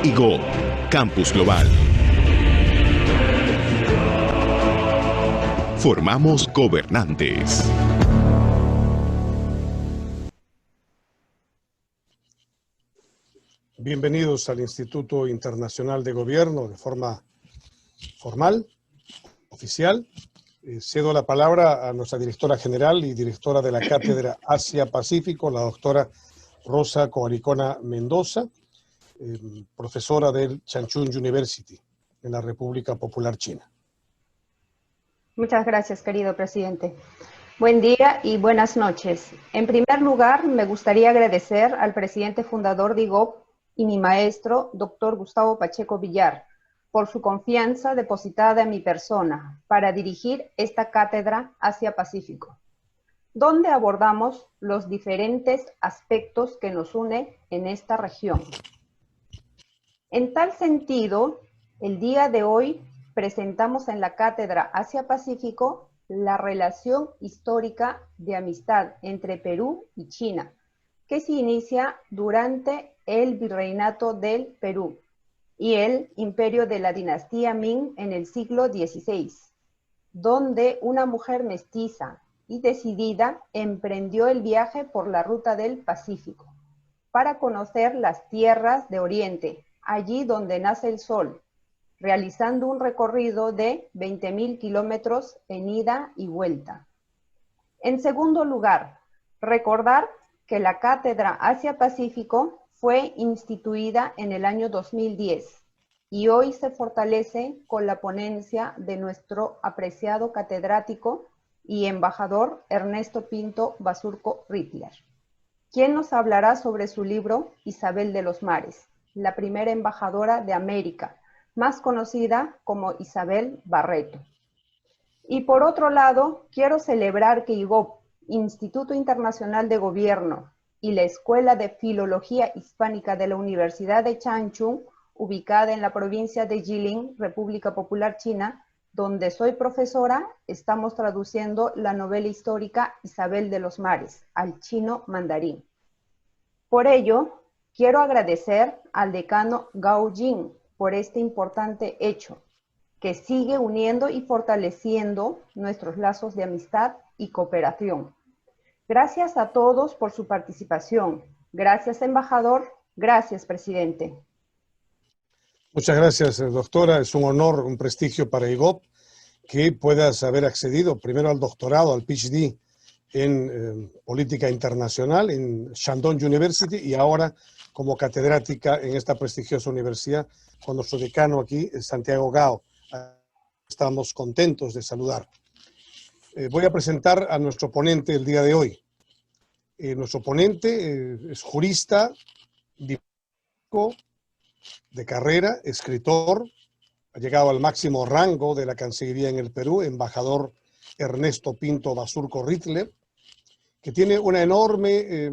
IGO, Campus Global. Formamos gobernantes. Bienvenidos al Instituto Internacional de Gobierno de forma formal, oficial. Cedo la palabra a nuestra directora general y directora de la Cátedra Asia-Pacífico, la doctora Rosa Coaricona Mendoza, profesora del Changchun University en la República Popular China. Muchas gracias, querido presidente. Buen día y buenas noches. En primer lugar, me gustaría agradecer al presidente fundador de IGOP y mi maestro, doctor Gustavo Pacheco Villar, por su confianza depositada en mi persona para dirigir esta cátedra Asia-Pacífico, donde abordamos los diferentes aspectos que nos unen en esta región. En tal sentido, el día de hoy presentamos en la cátedra Asia-Pacífico la relación histórica de amistad entre Perú y China, que se inicia durante el virreinato del Perú y el imperio de la dinastía Ming en el siglo XVI, donde una mujer mestiza y decidida emprendió el viaje por la ruta del Pacífico para conocer las tierras de Oriente, allí donde nace el sol, realizando un recorrido de 20.000 kilómetros en ida y vuelta. En segundo lugar, recordar que la Cátedra Asia-Pacífico fue instituida en el año 2010 y hoy se fortalece con la ponencia de nuestro apreciado catedrático y embajador Ernesto Pinto Basurco Rittler, quien nos hablará sobre su libro Isabel de los Mares, la primera embajadora de América, más conocida como Isabel Barreto. Y por otro lado, quiero celebrar que IGOP, Instituto Internacional de Gobierno, y la Escuela de Filología Hispánica de la Universidad de Changchun, ubicada en la provincia de Jilin, República Popular China, donde soy profesora, estamos traduciendo la novela histórica Isabel de los Mares al chino mandarín. Por ello, quiero agradecer al decano Gao Jing por este importante hecho, que sigue uniendo y fortaleciendo nuestros lazos de amistad y cooperación. Gracias a todos por su participación. Gracias, embajador. Gracias, presidente. Muchas gracias, doctora. Es un honor, un prestigio para IGOP que puedas haber accedido primero al doctorado, al PhD en política internacional en Shandong University y ahora como catedrática en esta prestigiosa universidad con nuestro decano aquí, Santiago Gao. Estamos contentos de saludar. Voy a presentar a nuestro ponente el día de hoy. Nuestro ponente es jurista, diplomático de carrera, escritor, ha llegado al máximo rango de la Cancillería en el Perú, embajador Ernesto Pinto Basurco Rittler, que tiene una enorme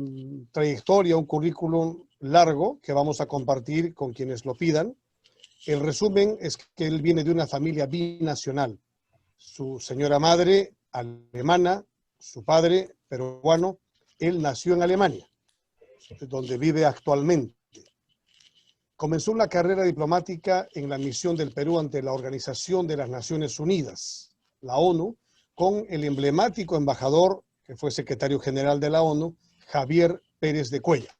trayectoria, un currículum largo que vamos a compartir con quienes lo pidan. El resumen es que él viene de una familia binacional. Su señora madre alemana, su padre peruano. Él nació en Alemania, donde vive actualmente. Comenzó una carrera diplomática en la misión del Perú ante la Organización de las Naciones Unidas, la ONU, con el emblemático embajador que fue secretario general de la ONU, Javier Pérez de Cuellar.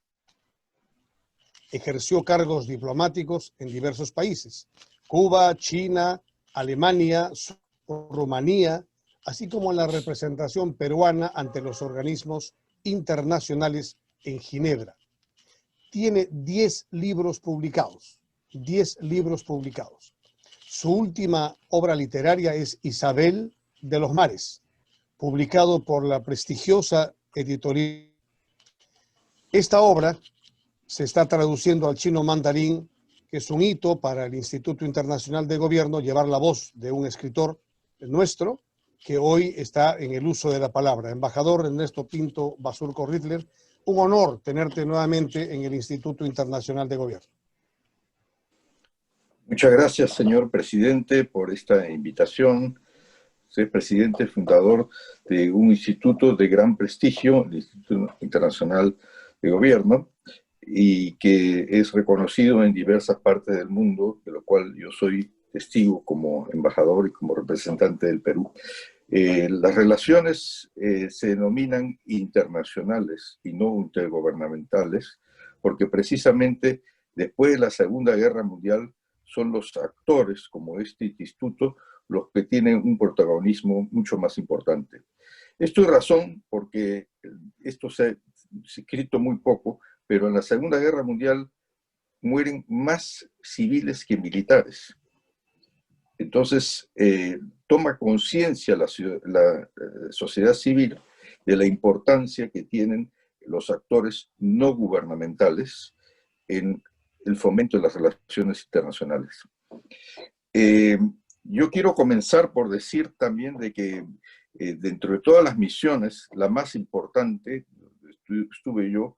Ejerció cargos diplomáticos en diversos países, Cuba, China, Alemania, Rumanía, así como en la representación peruana ante los organismos internacionales en Ginebra. Tiene 10 libros publicados, 10 libros publicados. Su última obra literaria es Isabel de los Mares, publicado por la prestigiosa editorial. Esta obra se está traduciendo al chino mandarín, que es un hito para el Instituto Internacional de Gobierno, llevar la voz de un escritor nuestro, que hoy está en el uso de la palabra. Embajador Ernesto Pinto Basurco Rittler, un honor tenerte nuevamente en el Instituto Internacional de Gobierno. Muchas gracias, señor presidente, por esta invitación. Soy presidente fundador de un instituto de gran prestigio, el Instituto Internacional de Gobierno, y que es reconocido en diversas partes del mundo, de lo cual yo soy testigo como embajador y como representante del Perú. Las relaciones se denominan internacionales y no intergubernamentales, porque precisamente después de la Segunda Guerra Mundial son los actores como este instituto los que tienen un protagonismo mucho más importante. Esto es razón porque esto se ha escrito muy poco, pero en la Segunda Guerra Mundial mueren más civiles que militares. Entonces, toma conciencia la sociedad civil de la importancia que tienen los actores no gubernamentales en el fomento de las relaciones internacionales. Yo quiero comenzar por decir también de que dentro de todas las misiones, la más importante, estuve yo,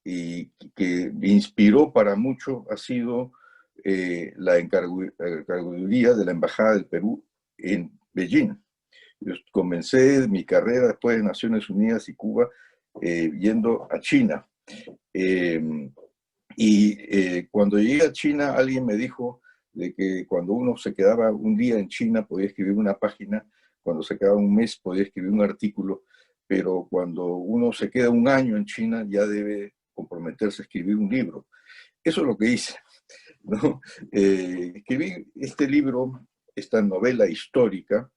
y que me inspiró para mucho, ha sido la encargaduría de la Embajada del Perú en Beijing. Yo comencé mi carrera después de Naciones Unidas y Cuba yendo a China. Cuando llegué a China, alguien me dijo de que cuando uno se quedaba un día en China podía escribir una página, cuando se quedaba un mes podía escribir un artículo, pero cuando uno se queda un año en China ya debe comprometerse a escribir un libro. Eso es lo que hice, ¿no? Escribí este libro, esta novela histórica,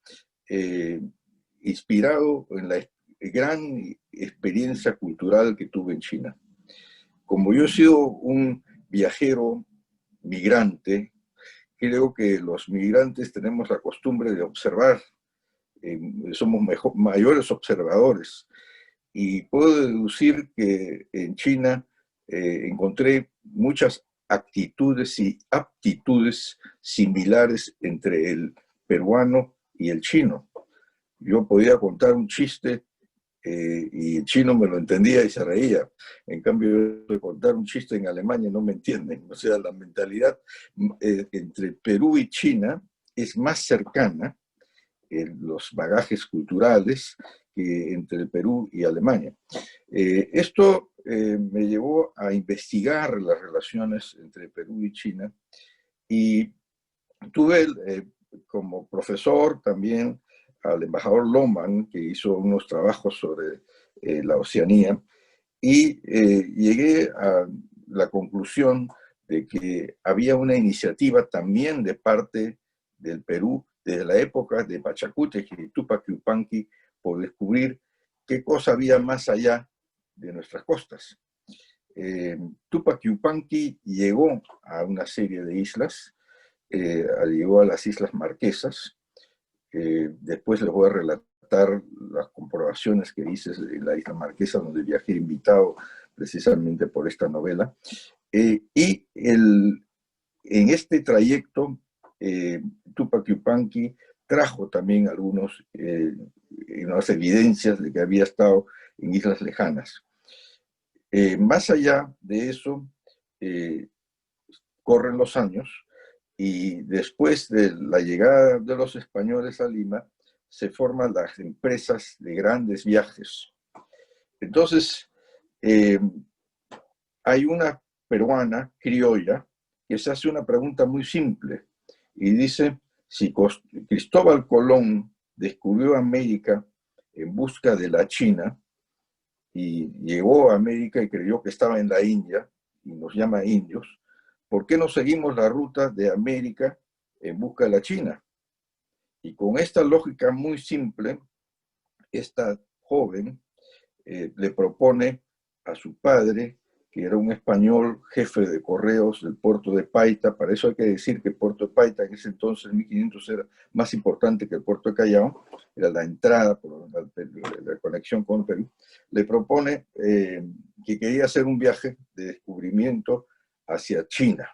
inspirado en la gran experiencia cultural que tuve en China. Como yo he sido un viajero migrante, creo que los migrantes tenemos la costumbre de observar, somos mayores observadores, y puedo deducir que en China encontré muchas actitudes y aptitudes similares entre el peruano y el chino. Yo podía contar un chiste y el chino me lo entendía y se reía. En cambio, yo de contar un chiste en Alemania no me entienden. O sea, la mentalidad entre Perú y China es más cercana en los bagajes culturales que entre Perú y Alemania. Esto me llevó a investigar las relaciones entre Perú y China y tuve como profesor también al embajador Lohmann, que hizo unos trabajos sobre la Oceanía, y llegué a la conclusión de que había una iniciativa también de parte del Perú desde la época de Pachacútec y Túpac Yupanqui por descubrir qué cosa había más allá de nuestras costas. Túpac Yupanqui llegó a una serie de islas, llegó a las Islas Marquesas. Después les voy a relatar las comprobaciones que hice en la Isla Marquesa, donde viajé invitado precisamente por esta novela. En este trayecto, Túpac Yupanqui trajo también unas evidencias de que había estado en islas lejanas. Más allá de eso, corren los años, y después de la llegada de los españoles a Lima, se forman las empresas de grandes viajes. Entonces, hay una peruana criolla que se hace una pregunta muy simple y dice, si Cristóbal Colón descubrió América en busca de la China y llegó a América y creyó que estaba en la India y nos llama indios, ¿por qué no seguimos la ruta de América en busca de la China? Y con esta lógica muy simple, esta joven le propone a su padre, que era un español jefe de correos del puerto de Paita. Para eso hay que decir que el puerto de Paita en ese entonces, en 1500, era más importante que el puerto de Callao, era la entrada por la conexión con Perú. Le propone que quería hacer un viaje de descubrimiento hacia China.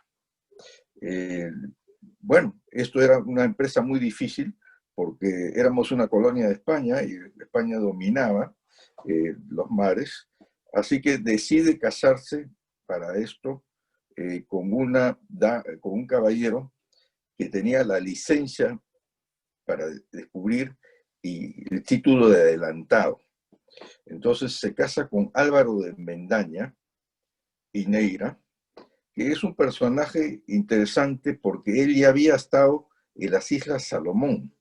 Bueno, esto era una empresa muy difícil porque éramos una colonia de España y España dominaba los mares, así que decide casarse para esto con un caballero que tenía la licencia para descubrir y el título de adelantado. Entonces se casa con Álvaro de Mendaña Ineira, que es un personaje interesante porque él ya había estado en las Islas Salomón,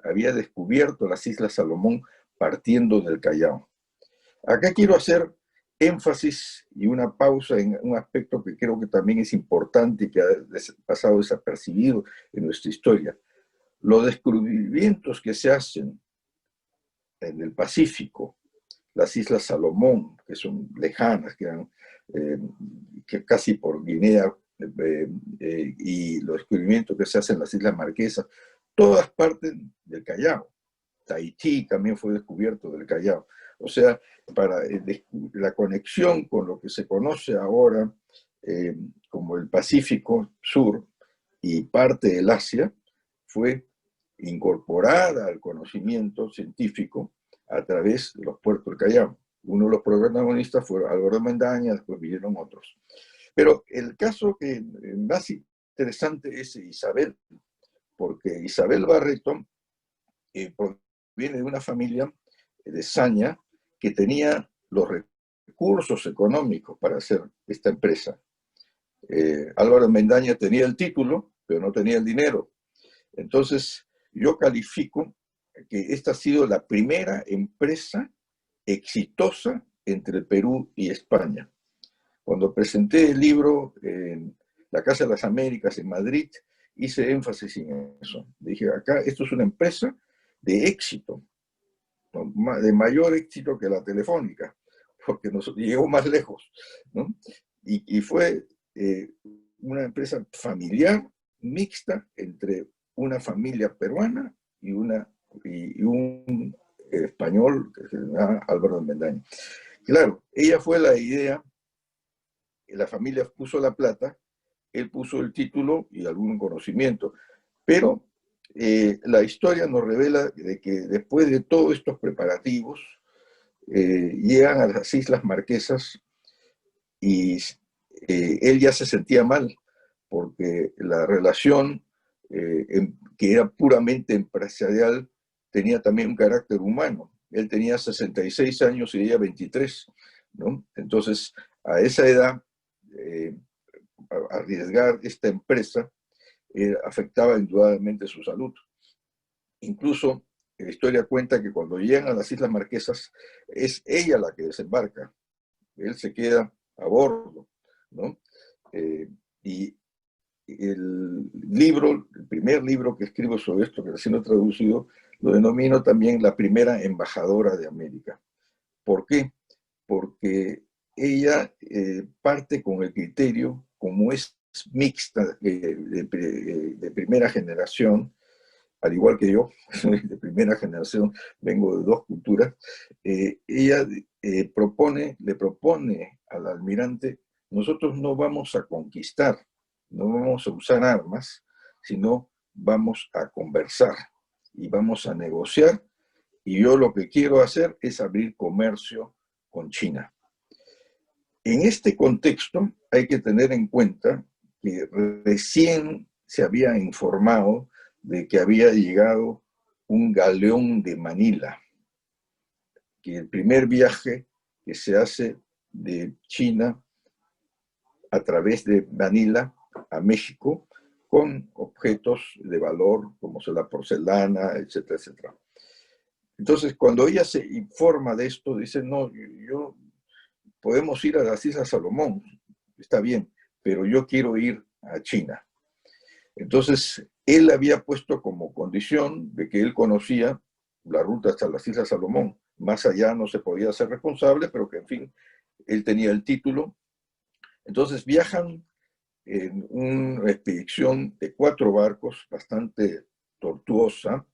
había descubierto las Islas Salomón partiendo del Callao. Acá quiero hacer énfasis y una pausa en un aspecto que creo que también es importante y que ha pasado desapercibido en nuestra historia. Los descubrimientos que se hacen en el Pacífico, las Islas Salomón, que son lejanas, que casi por Guinea, y los descubrimientos que se hacen en las Islas Marquesas, todas parten del Callao. Tahití también fue descubierto del Callao. O sea, para la conexión con lo que se conoce ahora como el Pacífico Sur y parte del Asia, fue incorporada al conocimiento científico a través de los puertos del Callao. Uno de los protagonistas fue Álvaro Mendaña, después vinieron otros. Pero el caso que más interesante es Isabel, porque Isabel Barreto viene de una familia de Saña que tenía los recursos económicos para hacer esta empresa. Álvaro Mendaña tenía el título, pero no tenía el dinero. Entonces, yo califico que esta ha sido la primera empresa exitosa entre Perú y España. Cuando presenté el libro en la Casa de las Américas en Madrid, hice énfasis en eso. Dije, acá esto es una empresa de éxito, de mayor éxito que la Telefónica, porque nos llegó más lejos, ¿no? Y fue una empresa familiar, mixta, entre una familia peruana y un español, que se llama Álvaro Mendaña. Claro, ella fue la idea, la familia puso la plata, él puso el título y algún conocimiento, pero la historia nos revela de que después de todos estos preparativos, llegan a las Islas Marquesas y él ya se sentía mal, porque la relación, que era puramente empresarial, tenía también un carácter humano. Él tenía 66 años y ella 23, ¿no? Entonces, a esa edad, arriesgar esta empresa afectaba indudablemente su salud. Incluso la historia cuenta que cuando llegan a las Islas Marquesas, es ella la que desembarca. Él se queda a bordo, ¿no? Y el primer libro que escribo sobre esto, que recién he traducido, lo denomino también la primera embajadora de América. ¿Por qué? Porque ella parte con el criterio, como es mixta, de primera generación, al igual que yo, soy de primera generación, vengo de dos culturas, ella le propone al almirante: nosotros no vamos a conquistar, no vamos a usar armas, sino vamos a conversar y vamos a negociar, y yo lo que quiero hacer es abrir comercio con China. En este contexto hay que tener en cuenta que recién se había informado de que había llegado un galeón de Manila, que el primer viaje que se hace de China a través de Manila a México con objetos de valor como la porcelana, etcétera, etcétera. Entonces, cuando ella se informa de esto, dice: no, podemos ir a las Islas Salomón, está bien, pero yo quiero ir a China. Entonces, él había puesto como condición de que él conocía la ruta hasta las Islas Salomón. Más allá no se podía ser responsable, pero que, en fin, él tenía el título. Entonces viajan en una expedición de 4 barcos, bastante tortuosa,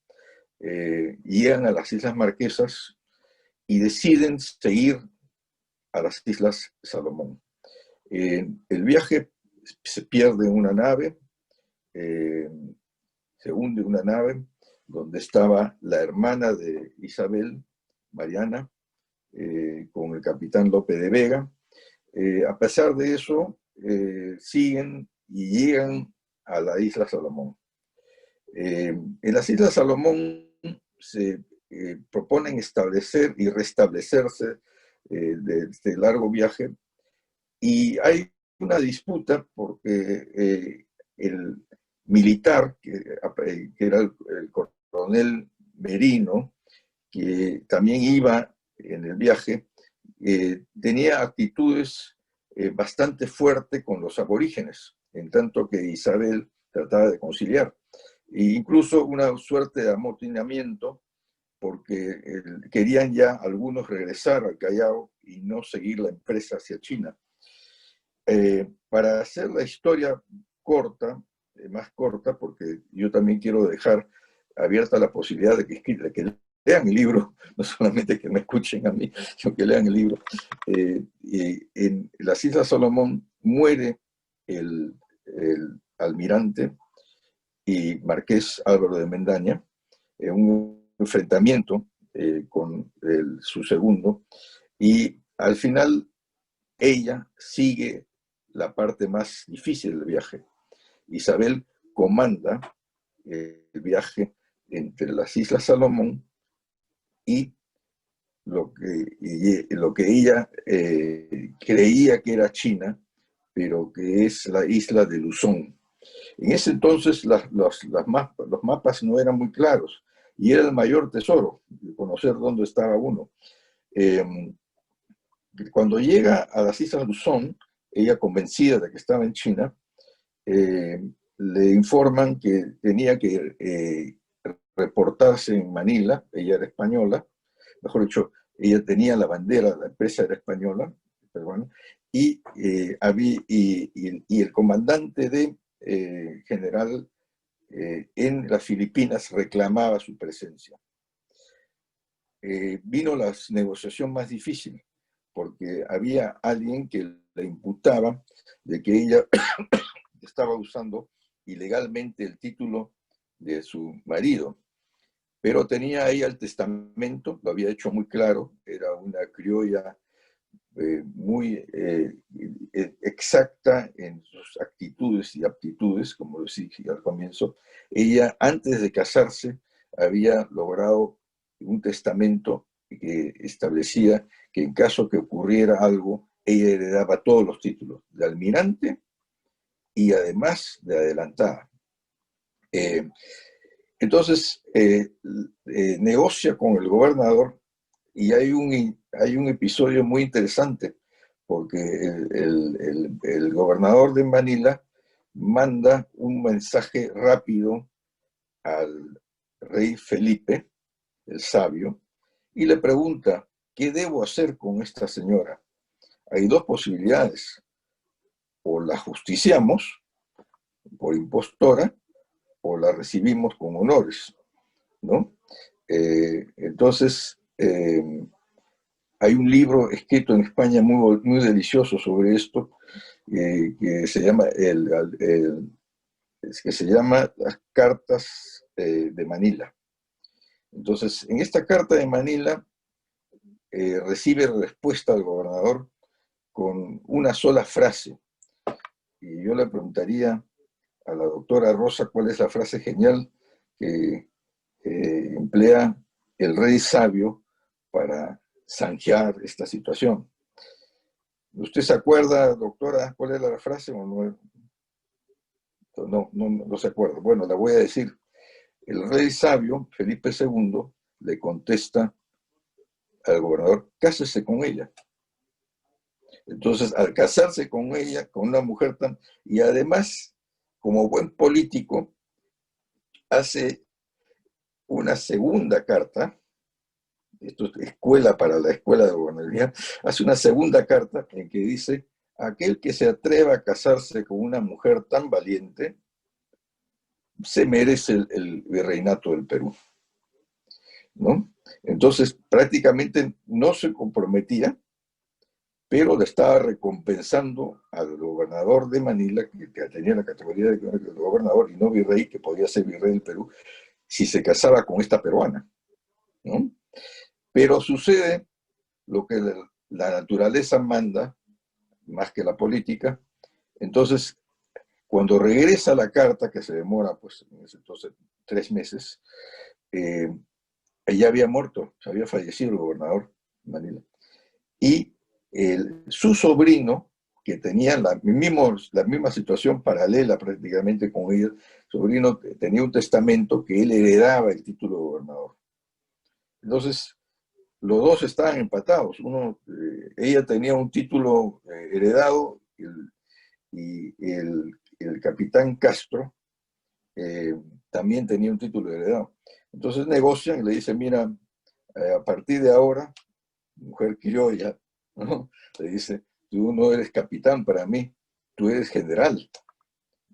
llegan a las Islas Marquesas y deciden seguir a las Islas Salomón. El viaje se pierde una nave, se hunde una nave donde estaba la hermana de Isabel, Mariana, con el capitán Lope de Vega. A pesar de eso, siguen y llegan a la isla Salomón. En las Islas Salomón se proponen establecer y restablecerse de este largo viaje, Y hay una disputa porque el militar, que era el coronel Merino, que también iba en el viaje, tenía actitudes bastante fuertes con los aborígenes, en tanto que Isabel trataba de conciliar. E incluso una suerte de amotinamiento, porque querían ya algunos regresar al Callao y no seguir la empresa hacia China. Para hacer la historia corta, más corta, porque yo también quiero dejar abierta la posibilidad de que lean el libro, no solamente que me escuchen a mí, sino que lean el libro. En las Islas Salomón muere el almirante y marqués Álvaro de Mendaña en un enfrentamiento con su segundo, y al final ella sigue la parte más difícil del viaje. Isabel comanda el viaje entre las Islas Salomón y lo que ella creía que era China, pero que es la isla de Luzón. En ese entonces los mapas no eran muy claros y era el mayor tesoro, conocer dónde estaba uno. Cuando llega a las Islas Luzón, ella convencida de que estaba en China, le informan que tenía que reportarse en Manila. Ella era española, mejor dicho, ella tenía la bandera, la empresa era española, peruana, y el comandante de general en las Filipinas reclamaba su presencia. Vino la negociación más difícil, porque había alguien que le imputaba de que ella estaba usando ilegalmente el título de su marido, pero tenía ahí el testamento, lo había hecho muy claro, era una criolla muy exacta en sus actitudes y aptitudes, como decía al comienzo. Ella, antes de casarse, había logrado un testamento que establecía que en caso que ocurriera algo, ella heredaba todos los títulos de almirante y además de adelantada. Entonces, negocia con el gobernador y hay un episodio muy interesante, porque el gobernador de Manila manda un mensaje rápido al rey Felipe, el sabio, y le pregunta, ¿qué debo hacer con esta señora? Hay dos posibilidades: o la justiciamos por impostora o la recibimos con honores, ¿no? Entonces, hay un libro escrito en España muy, muy delicioso sobre esto, que se llama Las Cartas de Manila. Entonces, en esta carta de Manila recibe respuesta al gobernador con una sola frase. Y yo le preguntaría a la doctora Rosa cuál es la frase genial que emplea el rey sabio para zanjear esta situación. ¿Usted se acuerda, doctora, cuál es la frase o no? No se acuerda. Bueno, la voy a decir. El rey sabio, Felipe II, le contesta al gobernador, cásese con ella. Entonces, al casarse con ella, con una mujer tan... Y además, como buen político, hace una segunda carta, esto es escuela para la escuela de gobernaduría, hace una segunda carta en que dice, aquel que se atreva a casarse con una mujer tan valiente, se merece el virreinato del Perú, ¿no? Entonces, prácticamente no se comprometía, pero le estaba recompensando al gobernador de Manila, que tenía la categoría de gobernador y no virrey, que podía ser virrey del Perú, si se casaba con esta peruana, ¿no? Pero sucede lo que la naturaleza manda, más que la política. Entonces, cuando regresa la carta, que se demora, pues, en ese entonces 3 meses, ya había muerto, se había fallecido el gobernador de Manila. Y su sobrino, que tenían la misma situación paralela prácticamente con ella. Su sobrino tenía un testamento que él heredaba el título de gobernador. Entonces, los dos estaban empatados. Ella tenía un título heredado y el capitán Castro también tenía un título heredado. Entonces negocian y le dicen, mira, a partir de ahora, mujer criolla, ¿no? Le dice, tú no eres capitán para mí, tú eres general,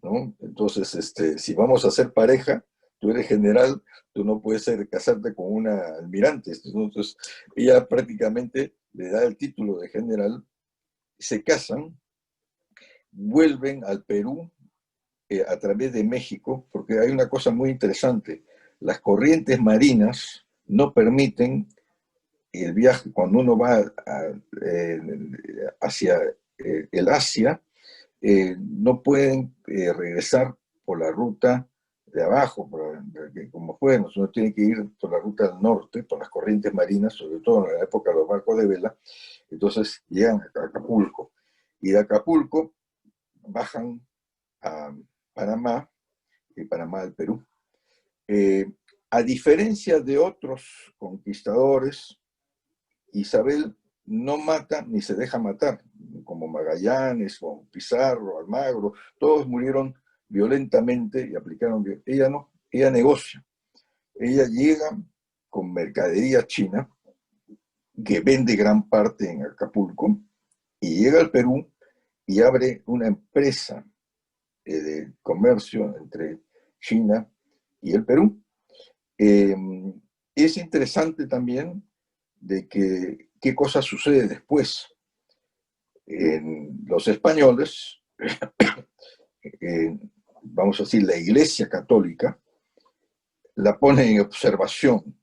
¿no? Entonces, si vamos a ser pareja, tú eres general, tú no puedes casarte con una almirante. Entonces, ella prácticamente le da el título de general, se casan, vuelven al Perú a través de México, porque hay una cosa muy interesante. Las corrientes marinas no permiten el viaje, cuando uno va hacia el Asia, no pueden regresar por la ruta de abajo, como fue, uno tiene que ir por la ruta del norte, por las corrientes marinas, sobre todo en la época de los barcos de vela. Entonces llegan a Acapulco, y de Acapulco bajan a Panamá, y Panamá al Perú. A diferencia de otros conquistadores, Isabel no mata ni se deja matar, como Magallanes, o Pizarro, Almagro, todos murieron violentamente y aplicaron. Ella no, ella negocia. Ella llega con mercadería china, que vende gran parte en Acapulco, y llega al Perú y abre una empresa de comercio entre China y el Perú. Es interesante también de que qué cosa sucede después. Los españoles, vamos a decir, la Iglesia Católica, la pone en observación.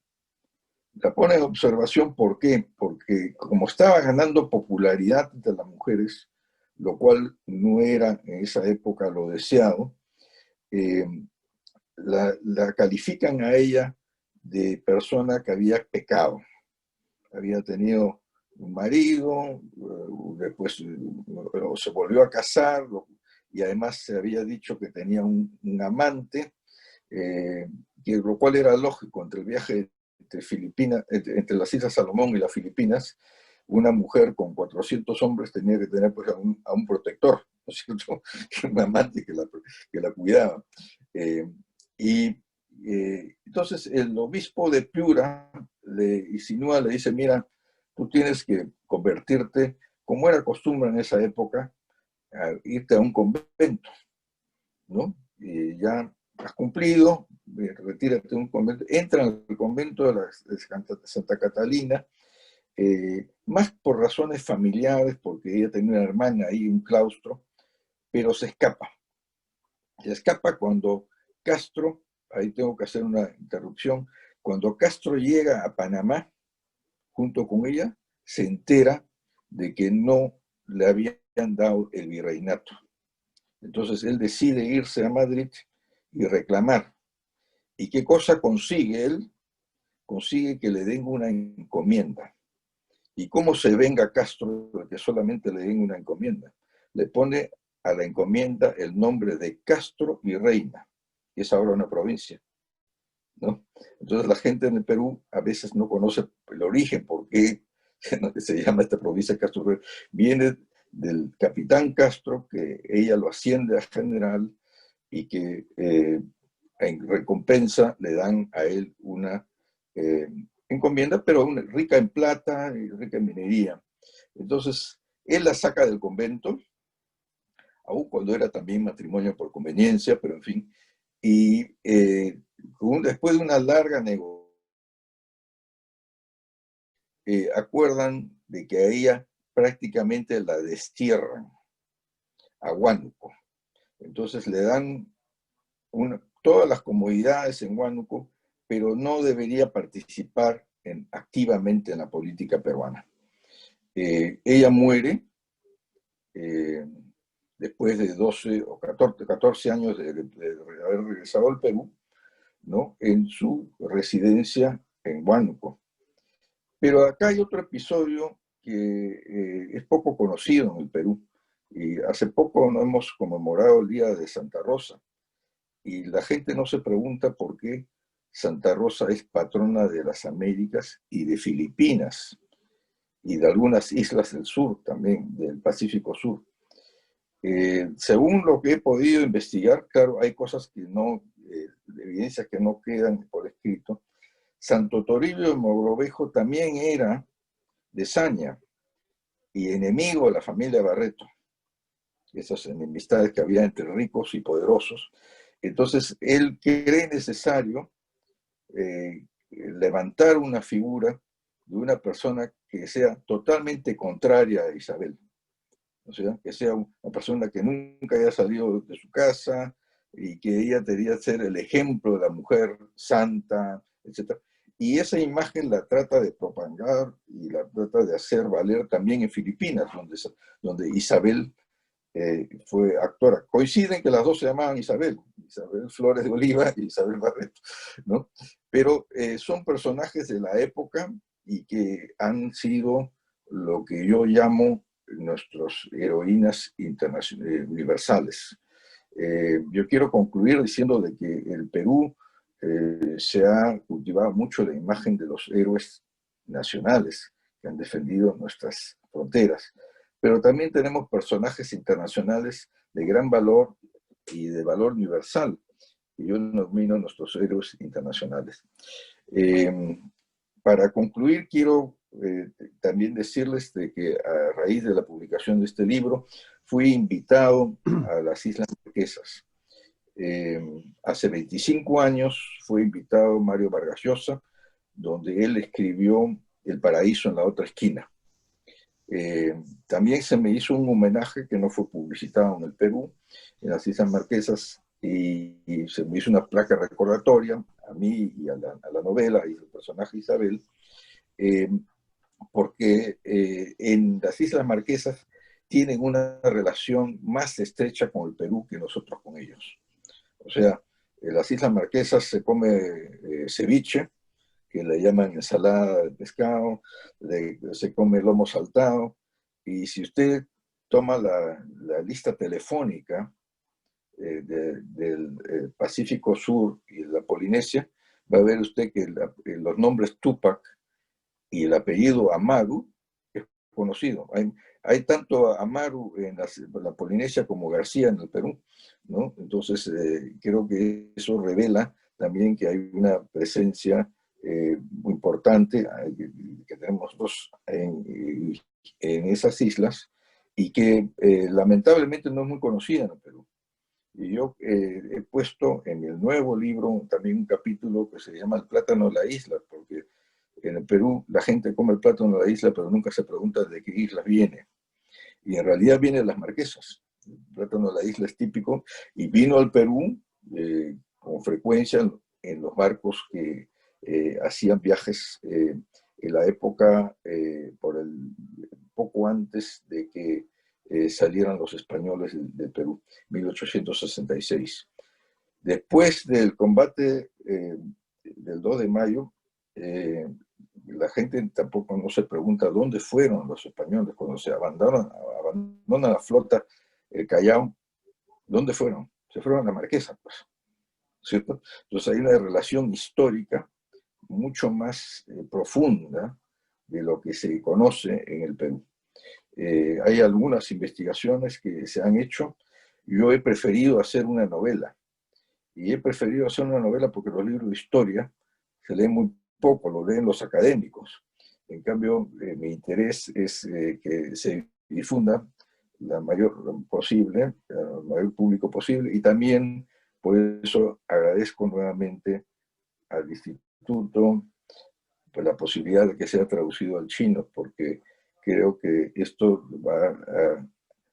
La pone en observación, ¿por qué? Porque como estaba ganando popularidad entre las mujeres, lo cual no era en esa época lo deseado, la califican a ella de persona que había pecado. Había tenido un marido, después se volvió a casar, y además se había dicho que tenía un amante, lo cual era lógico. Entre el viaje entre las Islas Salomón y las Filipinas, una mujer con 400 hombres tenía que tener pues, a un protector, ¿no es cierto? Un amante que la cuidaba. Entonces el obispo de Piura le insinúa, le dice, mira, tú tienes que convertirte, como era costumbre en esa época, a irte a un convento, ¿no? Y ya has cumplido, retírate de un convento, entra al convento de Santa Catalina, más por razones familiares, porque ella tenía una hermana ahí, un claustro, pero se escapa. Se escapa cuando Castro, ahí tengo que hacer una interrupción, cuando Castro llega a Panamá, junto con ella, se entera de que no le habían dado el virreinato. Entonces él decide irse a Madrid y reclamar. ¿Y qué cosa consigue él? Consigue que le den una encomienda. ¿Y cómo se venga Castro de que solamente le den una encomienda? Le pone a la encomienda el nombre de Castro y Reina, que es ahora una provincia, ¿no? Entonces la gente en el Perú a veces no conoce el origen, por qué se llama esta provincia Castro. Viene del capitán Castro, que ella lo asciende a general y que en recompensa le dan a él una encomienda, pero rica en plata y rica en minería. Entonces, él la saca del convento, aun cuando era también matrimonio por conveniencia, pero en fin, y después de una larga negociación, acuerdan de que a ella prácticamente la destierran a Huánuco. Entonces le dan todas las comodidades en Huánuco, pero no debería participar activamente en la política peruana. Ella muere después de 12 o 14 años de haber regresado al Perú, ¿no? En su residencia en Huánuco. Pero acá hay otro episodio que es poco conocido en el Perú, Y hace poco no hemos conmemorado el Día de Santa Rosa. Y la gente no se pregunta por qué Santa Rosa es patrona de las Américas y de Filipinas y de algunas islas del sur también, del Pacífico Sur. Según lo que he podido investigar, claro, hay cosas que no, evidencias que no quedan por escrito. Santo Toribio de Mogrovejo también era de Saña y enemigo de la familia Barreto. Esas enemistades que había entre ricos y poderosos. Entonces, él cree necesario levantar una figura de una persona que sea totalmente contraria a Isabel. O sea, que sea una persona que nunca haya salido de su casa y que ella debería ser el ejemplo de la mujer santa, etc. Y esa imagen la trata de propagar y la trata de hacer valer también en Filipinas, donde Isabel fue actora. Coinciden que las dos se llamaban Isabel Flores de Oliva y Isabel Barreto, ¿no? Pero son personajes de la época y que han sido lo que yo llamo nuestras heroínas universales. Yo quiero concluir diciendo de que el Perú se ha cultivado mucho la imagen de los héroes nacionales que han defendido nuestras fronteras, pero también tenemos personajes internacionales de gran valor y de valor universal, y yo denomino nuestros héroes internacionales. Para concluir, quiero también decirles de que a raíz de la publicación de este libro, fui invitado a las Islas Marquesas. Hace 25 años fue invitado Mario Vargas Llosa, donde él escribió El paraíso en la otra esquina. También se me hizo un homenaje que no fue publicitado en el Perú, en las Islas Marquesas, y se me hizo una placa recordatoria a mí y a la novela y al personaje Isabel, porque en las Islas Marquesas tienen una relación más estrecha con el Perú que nosotros con ellos. O sea, en las Islas Marquesas se come ceviche, que le llaman ensalada de pescado, se come lomo saltado, y si usted toma la lista telefónica del Pacífico Sur y la Polinesia, va a ver usted que los nombres Túpac y el apellido Amaru es conocido. Hay tanto Amaru en la Polinesia como García en el Perú, ¿no? Entonces, creo que eso revela también que hay una presencia muy importante que tenemos nosotros en esas islas y que lamentablemente no es muy conocida en el Perú. Y yo he puesto en el nuevo libro también un capítulo que se llama El plátano de la isla, porque en el Perú la gente come el plátano de la isla, pero nunca se pregunta de qué islas viene. Y en realidad viene de las Marquesas. El plátano de la isla es típico y vino al Perú con frecuencia en los barcos que hacían viajes en la época, poco antes de que salieran los españoles del Perú, 1866. Después del combate del 2 de mayo, la gente tampoco no se pregunta dónde fueron los españoles cuando se abandonan la flota el Callao. ¿Dónde fueron? Se fueron a la Marquesa, pues, ¿cierto? Entonces hay una relación histórica mucho más profunda de lo que se conoce en el Perú. Hay algunas investigaciones que se han hecho. Yo he preferido hacer una novela. Y he preferido hacer una novela porque los libros de historia se leen muy poco, lo leen los académicos. En cambio, mi interés es que se difunda la mayor posible, al mayor público posible, y también por eso agradezco nuevamente al Instituto por la posibilidad de que sea traducido al chino, porque creo que esto va a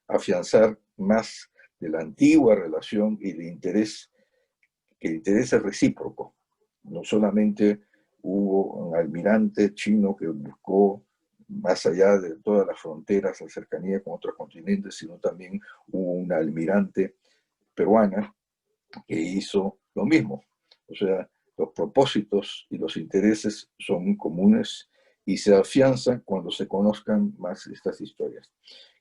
afianzar más de la antigua relación y de interés, que el interés es recíproco. No solamente hubo un almirante chino que buscó más allá de todas las fronteras, la cercanía con otros continentes, sino también hubo una almirante peruana que hizo lo mismo. O sea, los propósitos y los intereses son muy comunes y se afianzan cuando se conozcan más estas historias.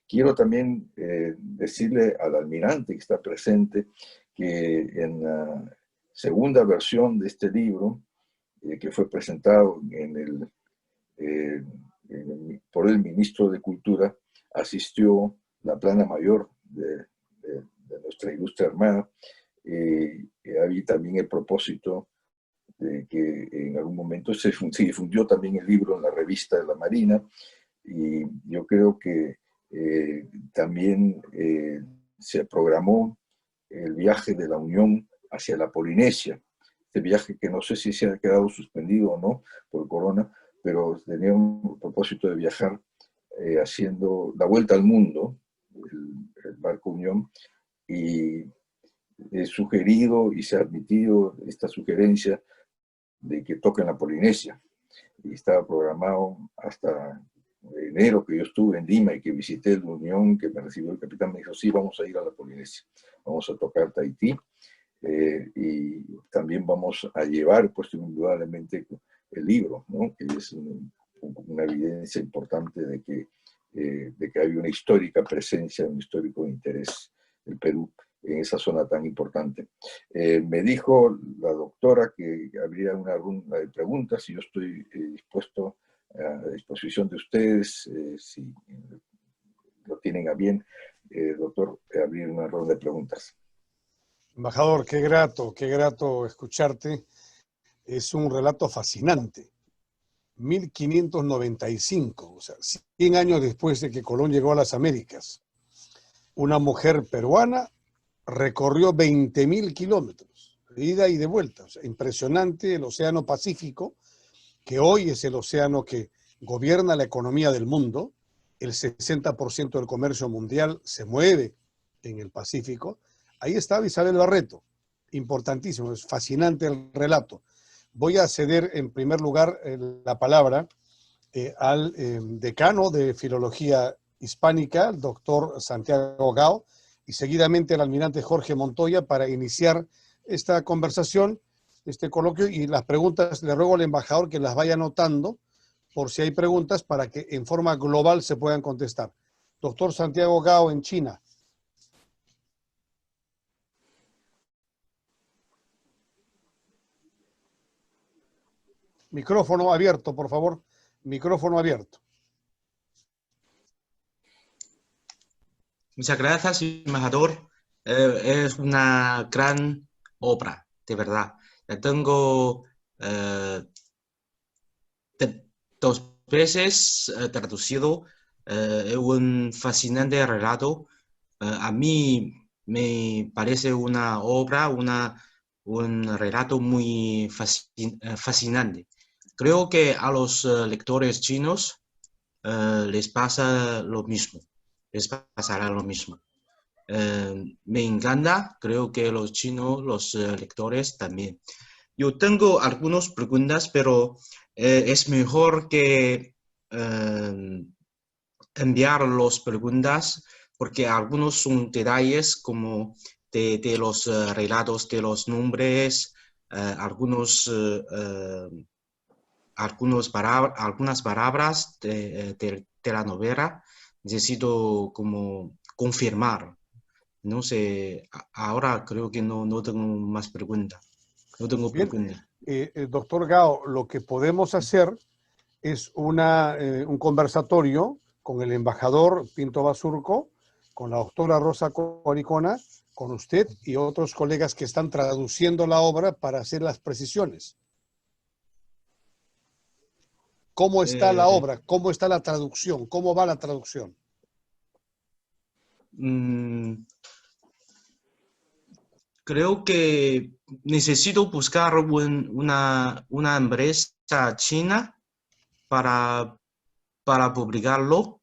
Quiero también decirle al almirante que está presente que en la segunda versión de este libro, que fue presentado por el ministro de Cultura, asistió la plana mayor de nuestra ilustre armada. Había también el propósito de que en algún momento se difundió también el libro en la revista de la Marina, y yo creo que también se programó el viaje de la Unión hacia la Polinesia, este viaje que no sé si se ha quedado suspendido o no por corona, pero tenía un propósito de viajar haciendo la vuelta al mundo, el barco Unión, y he sugerido y se ha admitido esta sugerencia de que toquen la Polinesia. Y estaba programado hasta enero, que yo estuve en Lima y que visité la Unión, que me recibió el capitán, me dijo, sí, vamos a ir a la Polinesia, vamos a tocar Tahití, y también vamos a llevar, pues indudablemente, el libro, ¿no? Que es una evidencia importante de que hay una histórica presencia, un histórico interés del Perú en esa zona tan importante. Me dijo la doctora que habría una ronda de preguntas y yo estoy dispuesto, a disposición de ustedes, si lo tienen a bien, doctor, abrir una ronda de preguntas. Embajador, qué grato escucharte. Es un relato fascinante. 1595, o sea, 100 años después de que Colón llegó a las Américas. Una mujer peruana recorrió 20.000 kilómetros, de ida y de vuelta. O sea, impresionante el Océano Pacífico, que hoy es el océano que gobierna la economía del mundo. El 60% del comercio mundial se mueve en el Pacífico. Ahí estaba Isabel Barreto, importantísimo, es fascinante el relato. Voy a ceder en primer lugar la palabra al decano de Filología Hispánica, el doctor Santiago Gao, y seguidamente al almirante Jorge Montoya para iniciar esta conversación, este coloquio, y las preguntas le ruego al embajador que las vaya anotando por si hay preguntas para que en forma global se puedan contestar. Doctor Santiago Gao en China. Micrófono abierto, por favor. Micrófono abierto. Muchas gracias, embajador. Es una gran obra, de verdad. Ya tengo 2 veces traducido un fascinante relato. A mí me parece una obra, un relato muy fascinante. Creo que a los lectores chinos les pasa lo mismo. Les pasará lo mismo. Me encanta, creo que los chinos, los lectores también. Yo tengo algunas preguntas, pero es mejor que enviar las preguntas, porque algunos son detalles como de los relatos, de los nombres, algunas palabras de la novela. Necesito como confirmar. No sé, ahora creo que no tengo más preguntas. No tengo preguntas. Doctor Gao, lo que podemos hacer es un conversatorio con el embajador Pinto Basurco, con la doctora Rosa Coricona, con usted y otros colegas que están traduciendo la obra para hacer las precisiones. ¿Cómo está la obra? ¿Cómo está la traducción? ¿Cómo va la traducción? Creo que necesito buscar una empresa china para publicarlo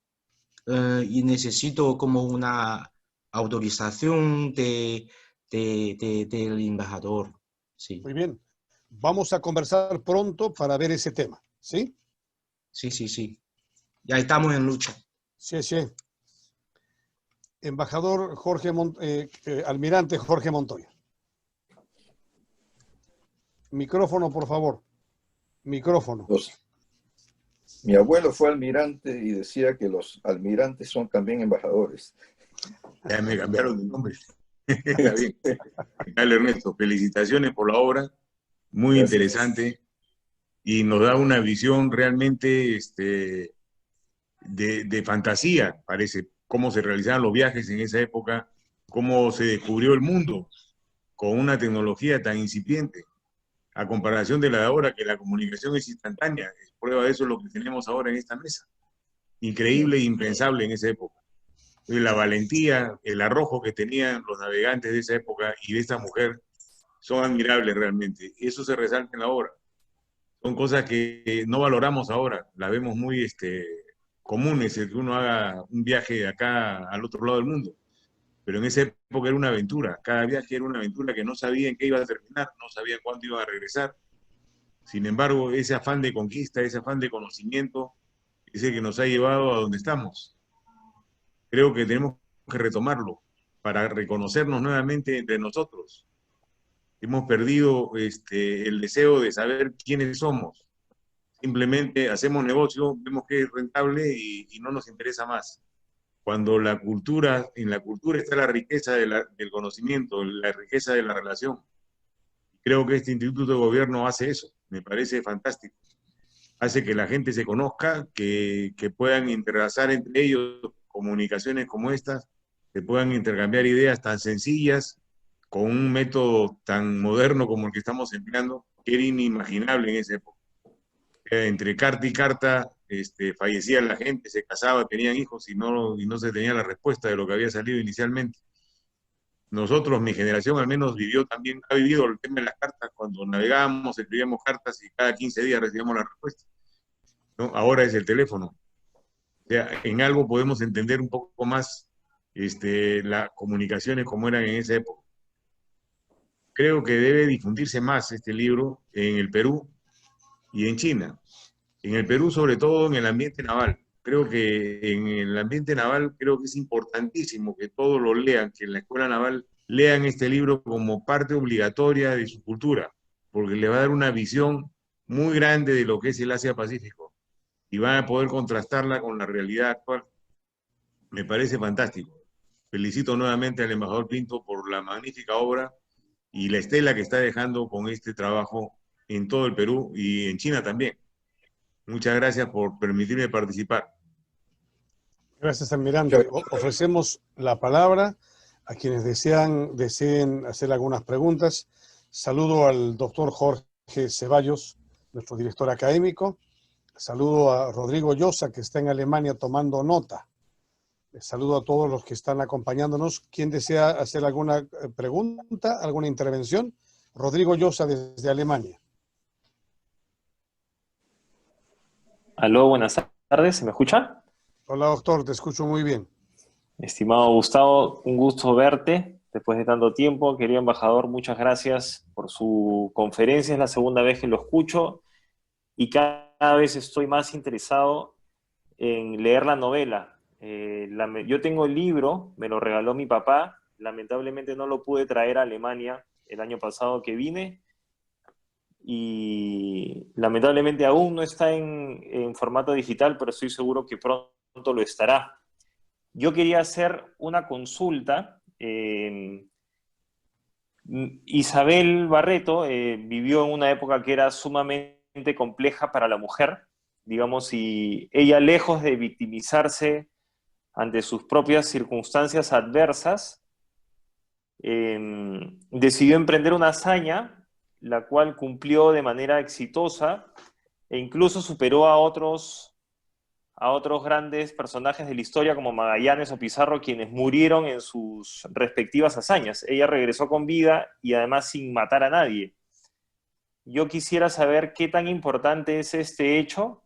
y necesito como una autorización del embajador. Sí. Muy bien. Vamos a conversar pronto para ver ese tema, ¿sí? Sí. Ya estamos en lucha. Sí. Embajador almirante Jorge Montoya. Micrófono, por favor. Micrófono. Mi abuelo fue almirante y decía que los almirantes son también embajadores. Ya me cambiaron de nombre. Está bien. Dale, Ernesto, felicitaciones por la obra, muy Gracias. interesante, y nos da una visión realmente de fantasía, parece, cómo se realizaban los viajes en esa época, cómo se descubrió el mundo con una tecnología tan incipiente, a comparación de la de ahora, que la comunicación es instantánea. Prueba de eso es lo que tenemos ahora en esta mesa. Increíble e impensable en esa época. La valentía, el arrojo que tenían los navegantes de esa época y de esta mujer son admirables realmente. Y eso se resalta en la obra. Son cosas que no valoramos ahora, las vemos muy comunes, el que uno haga un viaje de acá al otro lado del mundo. Pero en esa época era una aventura, cada viaje era una aventura que no sabían qué iba a terminar, no sabían cuándo iban a regresar. Sin embargo, ese afán de conquista, ese afán de conocimiento, es el que nos ha llevado a donde estamos. Creo que tenemos que retomarlo para reconocernos nuevamente entre nosotros. Hemos perdido el deseo de saber quiénes somos. Simplemente hacemos negocio, vemos que es rentable y no nos interesa más. Cuando en la cultura está la riqueza del conocimiento, la riqueza de la relación. Creo que este Instituto de Gobierno hace eso, me parece fantástico. Hace que la gente se conozca, que puedan interrelacionar entre ellos comunicaciones como estas, que puedan intercambiar ideas tan sencillas, con un método tan moderno como el que estamos empleando, que era inimaginable en esa época. Entre carta y carta fallecía la gente, se casaba, tenían hijos y no se tenía la respuesta de lo que había salido inicialmente. Nosotros, mi generación al menos ha vivido el tema de las cartas. Cuando navegábamos, escribíamos cartas y cada 15 días recibíamos la respuesta, ¿no? Ahora es el teléfono. O sea, en algo podemos entender un poco más las comunicaciones como eran en esa época. Creo que debe difundirse más este libro en el Perú y en China. En el Perú, sobre todo en el ambiente naval. Creo que en el ambiente naval creo que es importantísimo que todos lo lean, que en la escuela naval lean este libro como parte obligatoria de su cultura, porque le va a dar una visión muy grande de lo que es el Asia-Pacífico y van a poder contrastarla con la realidad actual. Me parece fantástico. Felicito nuevamente al embajador Pinto por la magnífica obra y la estela que está dejando con este trabajo en todo el Perú y en China también. Muchas gracias por permitirme participar. Gracias, almirante. Ofrecemos la palabra a quienes deseen hacer algunas preguntas. Saludo al doctor Jorge Ceballos, nuestro director académico. Saludo a Rodrigo Llosa, que está en Alemania tomando nota. Saludo a todos los que están acompañándonos. ¿Quién desea hacer alguna pregunta, alguna intervención? Rodrigo Llosa, desde Alemania. Aló, buenas tardes, ¿se me escucha? Hola, doctor, te escucho muy bien. Estimado Gustavo, un gusto verte después de tanto tiempo. Querido embajador, muchas gracias por su conferencia. Es la segunda vez que lo escucho y cada vez estoy más interesado en leer la novela. Yo tengo el libro, me lo regaló mi papá. Lamentablemente no lo pude traer a Alemania el año pasado que vine. Y lamentablemente aún no está en formato digital, pero estoy seguro que pronto lo estará. Yo quería hacer una consulta. Isabel Barreto vivió en una época que era sumamente compleja para la mujer, digamos, y ella, lejos de victimizarse ante sus propias circunstancias adversas, decidió emprender una hazaña la cual cumplió de manera exitosa e incluso superó a otros grandes personajes de la historia como Magallanes o Pizarro, quienes murieron en sus respectivas hazañas. Ella regresó con vida y además sin matar a nadie. Yo quisiera saber qué tan importante es este hecho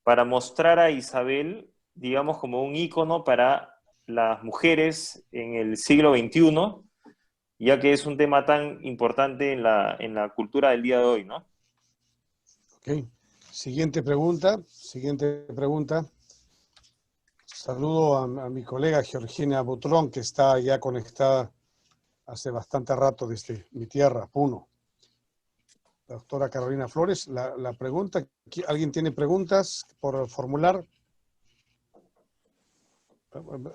para mostrar a Isabel, digamos, como un ícono para las mujeres en el siglo XXI, ya que es un tema tan importante en la cultura del día de hoy, ¿no? Ok. Siguiente pregunta. Saludo a mi colega Georgina Butrón, que está ya conectada hace bastante rato desde mi tierra, Puno. la doctora Carolina Flores. La pregunta, ¿alguien tiene preguntas por formular?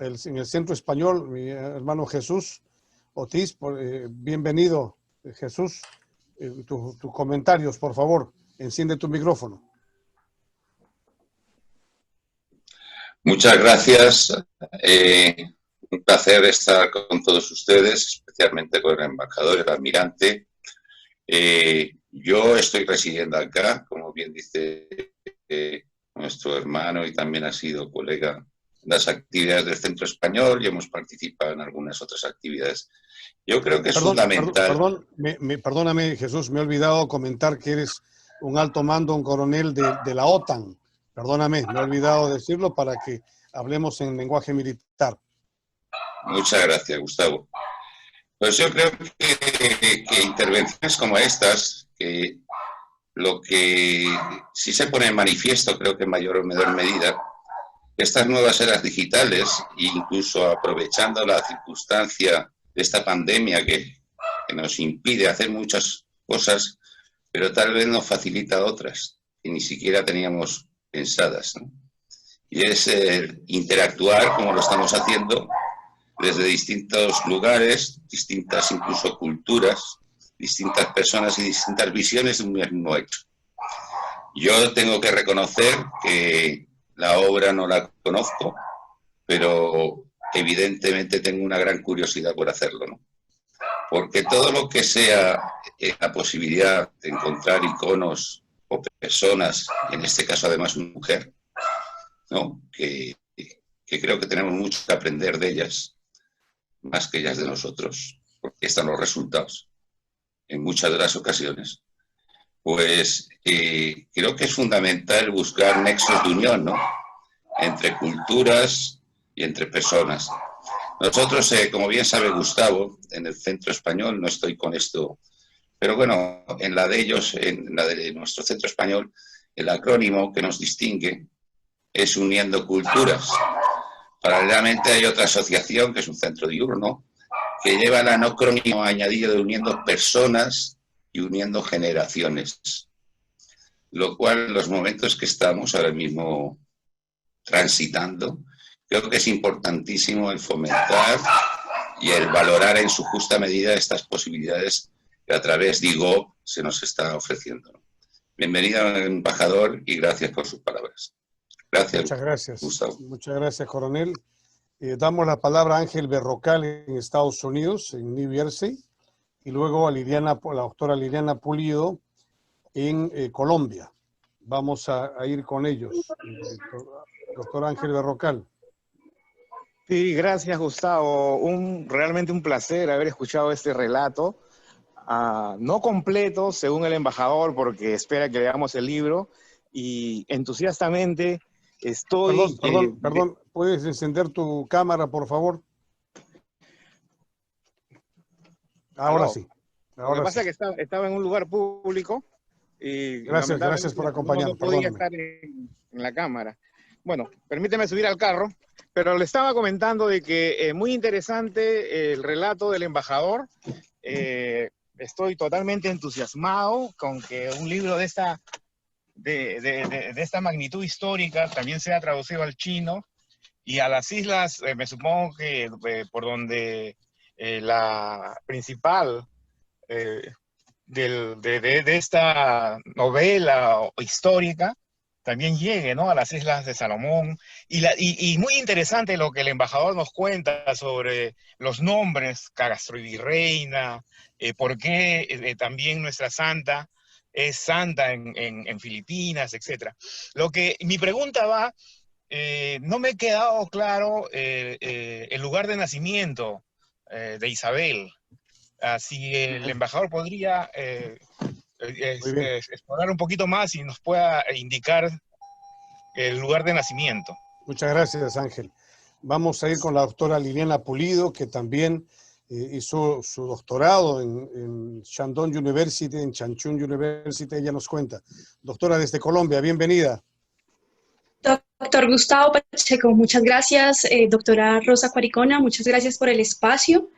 En el Centro Español, mi hermano Jesús Ortiz, bienvenido, Jesús. Tus comentarios, por favor. Enciende tu micrófono. Muchas gracias. Un placer estar con todos ustedes, especialmente con el embajador y el almirante. Yo estoy residiendo acá, como bien dice nuestro hermano, y también ha sido colega en las actividades del Centro Español y hemos participado en algunas otras actividades. Yo creo que es fundamental... Perdóname, Jesús, me he olvidado comentar que eres un alto mando, un coronel de la OTAN. Perdóname, me he olvidado decirlo para que hablemos en lenguaje militar. Muchas gracias, Gustavo. Pues yo creo que intervenciones como estas, que lo que sí se pone en manifiesto, creo que en mayor o menor medida, estas nuevas eras digitales, incluso aprovechando la circunstancia de esta pandemia que nos impide hacer muchas cosas, pero tal vez nos facilita otras que ni siquiera teníamos pensadas, ¿no? Y es interactuar, como lo estamos haciendo, desde distintos lugares, distintas incluso culturas, distintas personas y distintas visiones de un mismo hecho. Yo tengo que reconocer que la obra no la conozco, pero evidentemente tengo una gran curiosidad por hacerlo, ¿no? Porque todo lo que sea la posibilidad de encontrar iconos o personas, en este caso además una mujer, ¿no? que creo que tenemos mucho que aprender de ellas, más que ellas de nosotros, porque están los resultados en muchas de las ocasiones. Pues creo que es fundamental buscar nexos de unión, ¿no? Entre culturas y entre personas. Nosotros, como bien sabe Gustavo, en el Centro Español, no estoy con esto, pero bueno, en la de ellos, en la de nuestro Centro Español, el acrónimo que nos distingue es Uniendo Culturas. Paralelamente hay otra asociación, que es un centro diurno, que lleva el acrónimo añadido de Uniendo Personas y Uniendo Generaciones. Lo cual, en los momentos que estamos ahora mismo transitando, creo que es importantísimo el fomentar y el valorar en su justa medida estas posibilidades que a través de IGOP se nos está ofreciendo. Bienvenido, embajador, y gracias por sus palabras. Gracias. Muchas gracias, Gustavo. Muchas gracias, coronel. Damos la palabra a Ángel Berrocal en Estados Unidos, en New Jersey, y luego a la doctora Liliana Pulido en Colombia. Vamos a ir con ellos. Doctor Ángel Berrocal. Sí, gracias, Gustavo. Realmente un placer haber escuchado este relato. No completo, según el embajador, porque espera que leamos el libro, y entusiastamente estoy... Perdón, ¿puedes encender tu cámara, por favor? Ahora sí. Lo que pasa es que estaba en un lugar público y... Gracias por acompañarnos. No podía estar en la cámara. Bueno, permíteme subir al carro, pero le estaba comentando de que muy interesante el relato del embajador. Estoy totalmente entusiasmado con que un libro de esta magnitud histórica también sea traducido al chino y a las islas, me supongo que por donde la principal de esta novela histórica también llegue, ¿no?, a las Islas de Salomón. Y muy interesante lo que el embajador nos cuenta sobre los nombres, Castro y Virreina, por qué también nuestra santa es santa en Filipinas, etc. Mi pregunta va, no me ha quedado claro el lugar de nacimiento de Isabel. Si el embajador podría explorar un poquito más y nos pueda indicar el lugar de nacimiento. Muchas gracias, Ángel. Vamos a ir con la doctora Liliana Pulido, que también hizo su doctorado en Shandong University, en Changchun University. Ella nos cuenta. Doctora, desde Colombia, bienvenida. Doctor Gustavo Pacheco, muchas gracias. Doctora Rosa Cuaricona, muchas gracias por el espacio.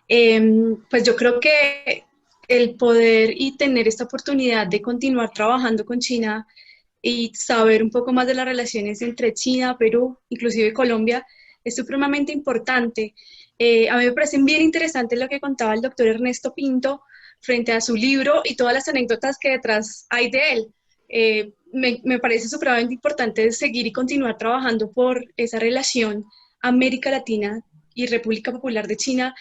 Pues yo creo que el poder y tener esta oportunidad de continuar trabajando con China y saber un poco más de las relaciones entre China, Perú, inclusive Colombia, es supremamente importante. A mí me parece bien interesante lo que contaba el doctor Ernesto Pinto frente a su libro y todas las anécdotas que detrás hay de él. Me parece supremamente importante seguir y continuar trabajando por esa relación América Latina y República Popular de China,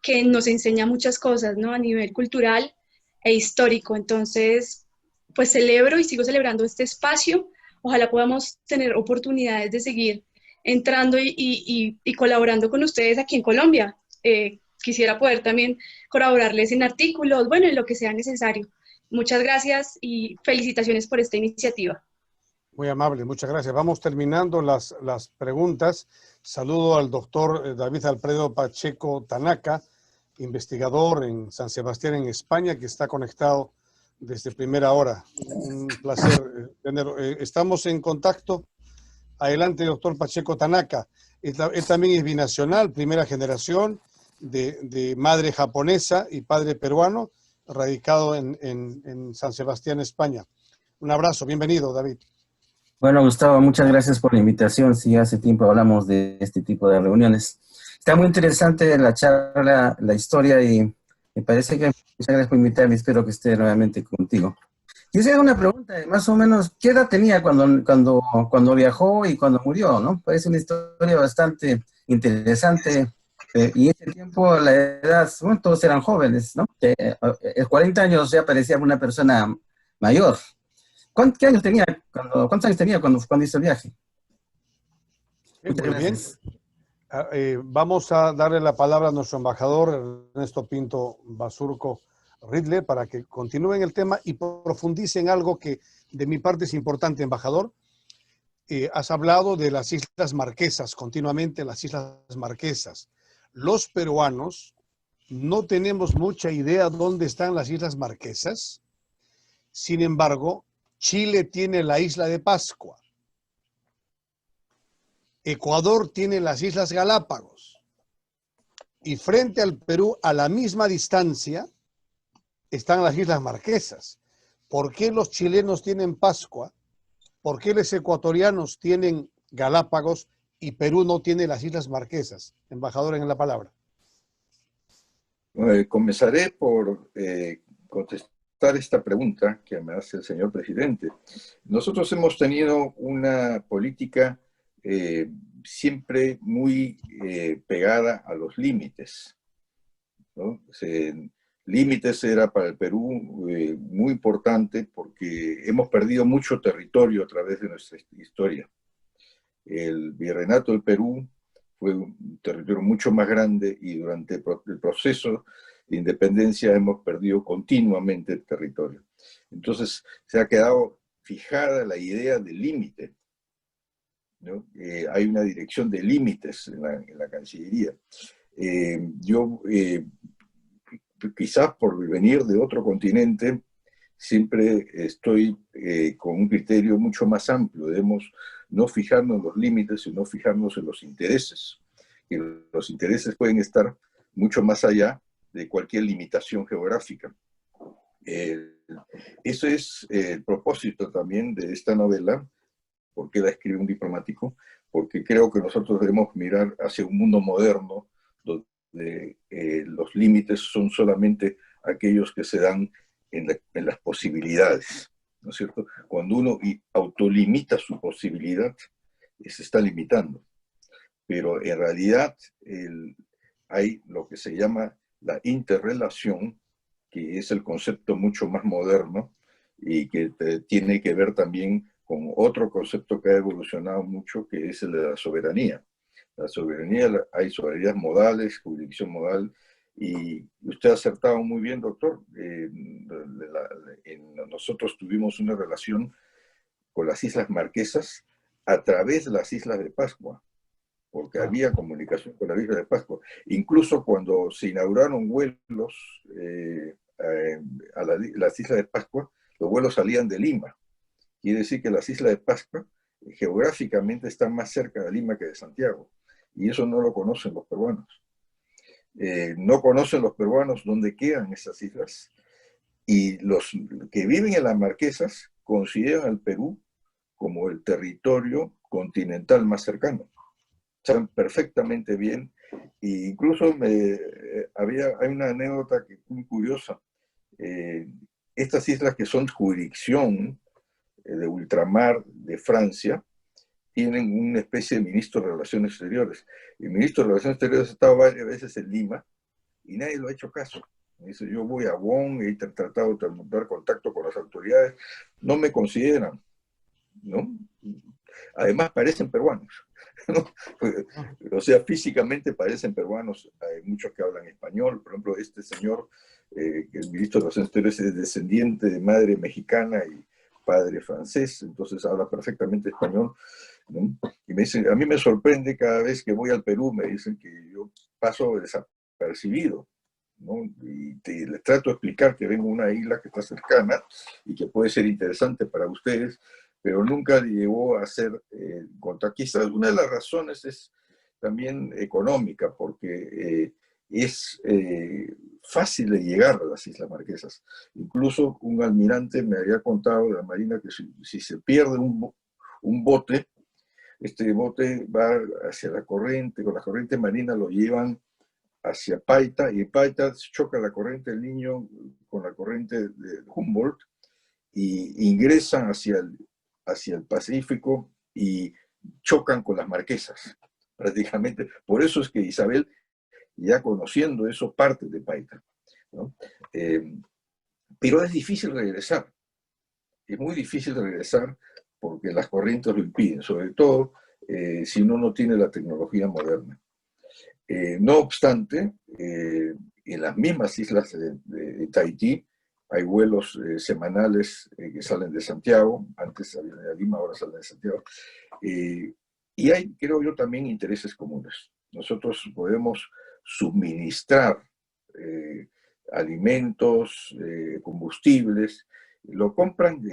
que nos enseña muchas cosas, ¿no? A nivel cultural e histórico. Entonces, pues celebro y sigo celebrando este espacio. Ojalá podamos tener oportunidades de seguir entrando y colaborando con ustedes aquí en Colombia. Quisiera poder también colaborarles en artículos, bueno, en lo que sea necesario. Muchas gracias y felicitaciones por esta iniciativa. Muy amable, muchas gracias. Vamos terminando las preguntas. Saludo al doctor David Alfredo Pacheco Tanaka, investigador en San Sebastián, en España, que está conectado desde primera hora. Un placer tenerlo. Estamos en contacto. Adelante, doctor Pacheco Tanaka. Él también es binacional, primera generación, de madre japonesa y padre peruano, radicado en San Sebastián, España. Un abrazo, bienvenido, David. Bueno, Gustavo, muchas gracias por la invitación. Sí, hace tiempo hablamos de este tipo de reuniones. Está muy interesante la charla, la historia, y me parece que muchas gracias por invitarme. Espero que esté nuevamente contigo. Quisiera una pregunta, más o menos, ¿qué edad tenía cuando viajó y cuando murió, no? Parece una historia bastante interesante. Y en ese tiempo la edad, bueno, todos eran jóvenes, ¿no? 40 años ya parecía una persona mayor. ¿Cuántos años tenía cuando hizo el viaje? Muy bien. Vamos a darle la palabra a nuestro embajador Ernesto Pinto Basurco Ridley para que continúen el tema y profundicen algo que de mi parte es importante, embajador. Has hablado de las Islas Marquesas, continuamente las Islas Marquesas. Los peruanos no tenemos mucha idea dónde están las Islas Marquesas. Sin embargo, Chile tiene la isla de Pascua. Ecuador tiene las Islas Galápagos. Y frente al Perú, a la misma distancia, están las Islas Marquesas. ¿Por qué los chilenos tienen Pascua? ¿Por qué los ecuatorianos tienen Galápagos y Perú no tiene las Islas Marquesas? Embajador, en la palabra. Comenzaré por contestar esta pregunta que me hace el señor presidente. Nosotros hemos tenido una política siempre muy pegada a los límites, ¿no? Límites era para el Perú muy importante porque hemos perdido mucho territorio a través de nuestra historia. El virreinato del Perú fue un territorio mucho más grande y durante el proceso de independencia hemos perdido continuamente el territorio. Entonces se ha quedado fijada la idea del límite, ¿no? Hay una dirección de límites en la Cancillería. Yo, quizás por venir de otro continente, siempre estoy con un criterio mucho más amplio. Debemos no fijarnos en los límites, sino fijarnos en los intereses. Y los intereses pueden estar mucho más allá de cualquier limitación geográfica. Eso es el propósito también de esta novela. ¿Por qué la escribe un diplomático? Porque creo que nosotros debemos mirar hacia un mundo moderno donde los límites son solamente aquellos que se dan en las posibilidades, ¿no es cierto? Cuando uno autolimita su posibilidad, se está limitando. Pero en realidad hay lo que se llama la interrelación, que es el concepto mucho más moderno y que tiene que ver también con otro concepto que ha evolucionado mucho, que es el de la soberanía. La soberanía, hay soberanía modales, jurisdicción modal, y usted ha acertado muy bien, doctor. Nosotros tuvimos una relación con las Islas Marquesas a través de las Islas de Pascua, porque había comunicación con la Isla de Pascua. Incluso cuando se inauguraron vuelos a las Islas de Pascua, los vuelos salían de Lima. Quiere decir que las Islas de Pascua geográficamente están más cerca de Lima que de Santiago. Y eso no lo conocen los peruanos. No conocen los peruanos dónde quedan esas islas. Y los que viven en las Marquesas consideran al Perú como el territorio continental más cercano. Saben perfectamente bien. E incluso hay una anécdota muy curiosa. Estas islas que son jurisdicción de ultramar de Francia tienen una especie de ministro de Relaciones Exteriores. El ministro de Relaciones Exteriores ha estado varias veces en Lima y nadie lo ha hecho caso. Dice, yo voy a Bonn, he tratado de dar contacto con las autoridades, no me consideran, ¿no? Además parecen peruanos, ¿no? O sea, físicamente parecen peruanos. Hay muchos que hablan español. Por ejemplo, este señor, que el ministro de Relaciones Exteriores, es descendiente de madre mexicana y padre francés, entonces habla perfectamente español, ¿no? Y me dicen, a mí me sorprende cada vez que voy al Perú, me dicen que yo paso desapercibido, ¿no? Y les trato de explicar que vengo a una isla que está cercana y que puede ser interesante para ustedes, pero nunca llegó a ser quizás una de las razones es también económica, porque es fácil de llegar a las Islas Marquesas. Incluso un almirante me había contado de la Marina que si se pierde un bote, este bote va hacia la corriente, con la corriente marina lo llevan hacia Paita, y Paita choca la corriente del Niño con la corriente de Humboldt, y ingresan hacia el Pacífico y chocan con las Marquesas, prácticamente. Por eso es que Isabel, ya conociendo eso, parte de Paita, ¿no? Pero es difícil regresar, es muy difícil regresar porque las corrientes lo impiden, sobre todo si uno no tiene la tecnología moderna. No obstante, en las mismas islas de Tahití hay vuelos semanales que salen de Santiago, antes salían de Lima, ahora salen de Santiago, y hay, creo yo, también intereses comunes. Nosotros podemos suministrar alimentos, combustibles, lo compran,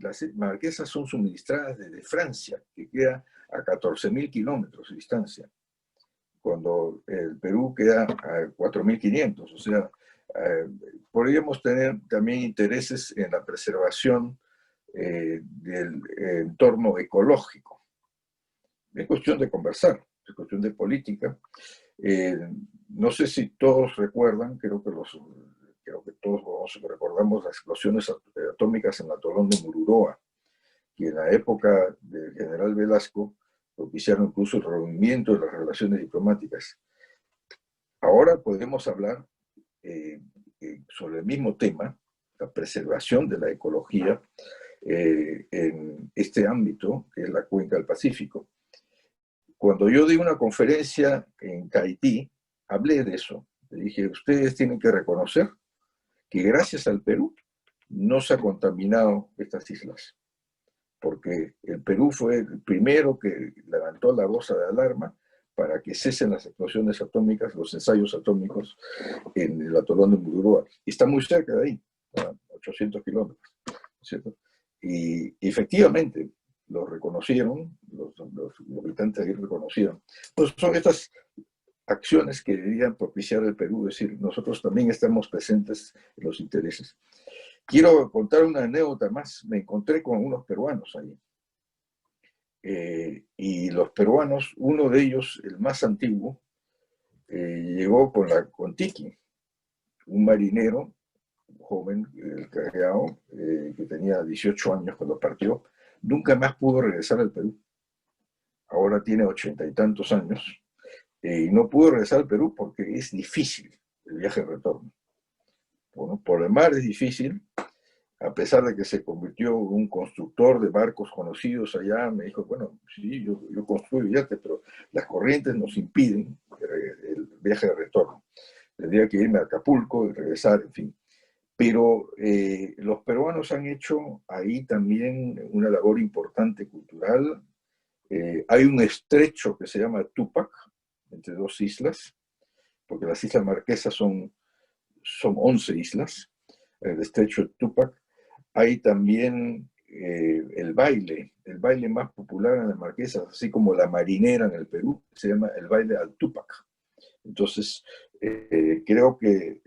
las Marquesas son suministradas desde Francia, que queda a 14.000 kilómetros de distancia, cuando el Perú queda a 4.500, o sea, podríamos tener también intereses en la preservación del entorno ecológico. Es cuestión de conversar, es cuestión de política. No sé si todos recuerdan, creo que todos recordamos las explosiones atómicas en el atolón de Mururoa, que en la época del general Velasco propiciaron incluso el rompimiento de las relaciones diplomáticas. Ahora podemos hablar sobre el mismo tema, la preservación de la ecología en este ámbito, que es la cuenca del Pacífico. Cuando yo di una conferencia en Tahití, hablé de eso. Le dije, ustedes tienen que reconocer que gracias al Perú no se ha contaminado estas islas, porque el Perú fue el primero que levantó la voz de alarma para que cesen las explosiones atómicas, los ensayos atómicos en el atolón de Mururoa. Y está muy cerca de ahí, a 800 kilómetros, ¿cierto? Y efectivamente lo reconocieron, los habitantes de ahí reconocieron. Entonces son estas acciones que deberían propiciar el Perú, es decir, nosotros también estamos presentes en los intereses. Quiero contar una anécdota más. Me encontré con unos peruanos ahí. Y los peruanos, uno de ellos, el más antiguo, llegó con Tiki, un marinero, un joven, el Callao, que tenía 18 años cuando partió. Nunca más pudo regresar al Perú. Ahora tiene 80 y tantos años. Y no pudo regresar al Perú porque es difícil el viaje de retorno. Bueno, por el mar es difícil, a pesar de que se convirtió en un constructor de barcos conocidos allá. Me dijo, bueno, sí, yo construyo yates, pero las corrientes nos impiden el viaje de retorno. Tendría que irme a Acapulco y regresar, en fin. Pero los peruanos han hecho ahí también una labor importante cultural. Hay un estrecho que se llama Túpac, entre dos islas, porque las Islas Marquesas son 11 islas, el estrecho de Túpac. Hay también el baile más popular en las Marquesas, así como la marinera en el Perú, se llama el baile al Túpac. Entonces, creo que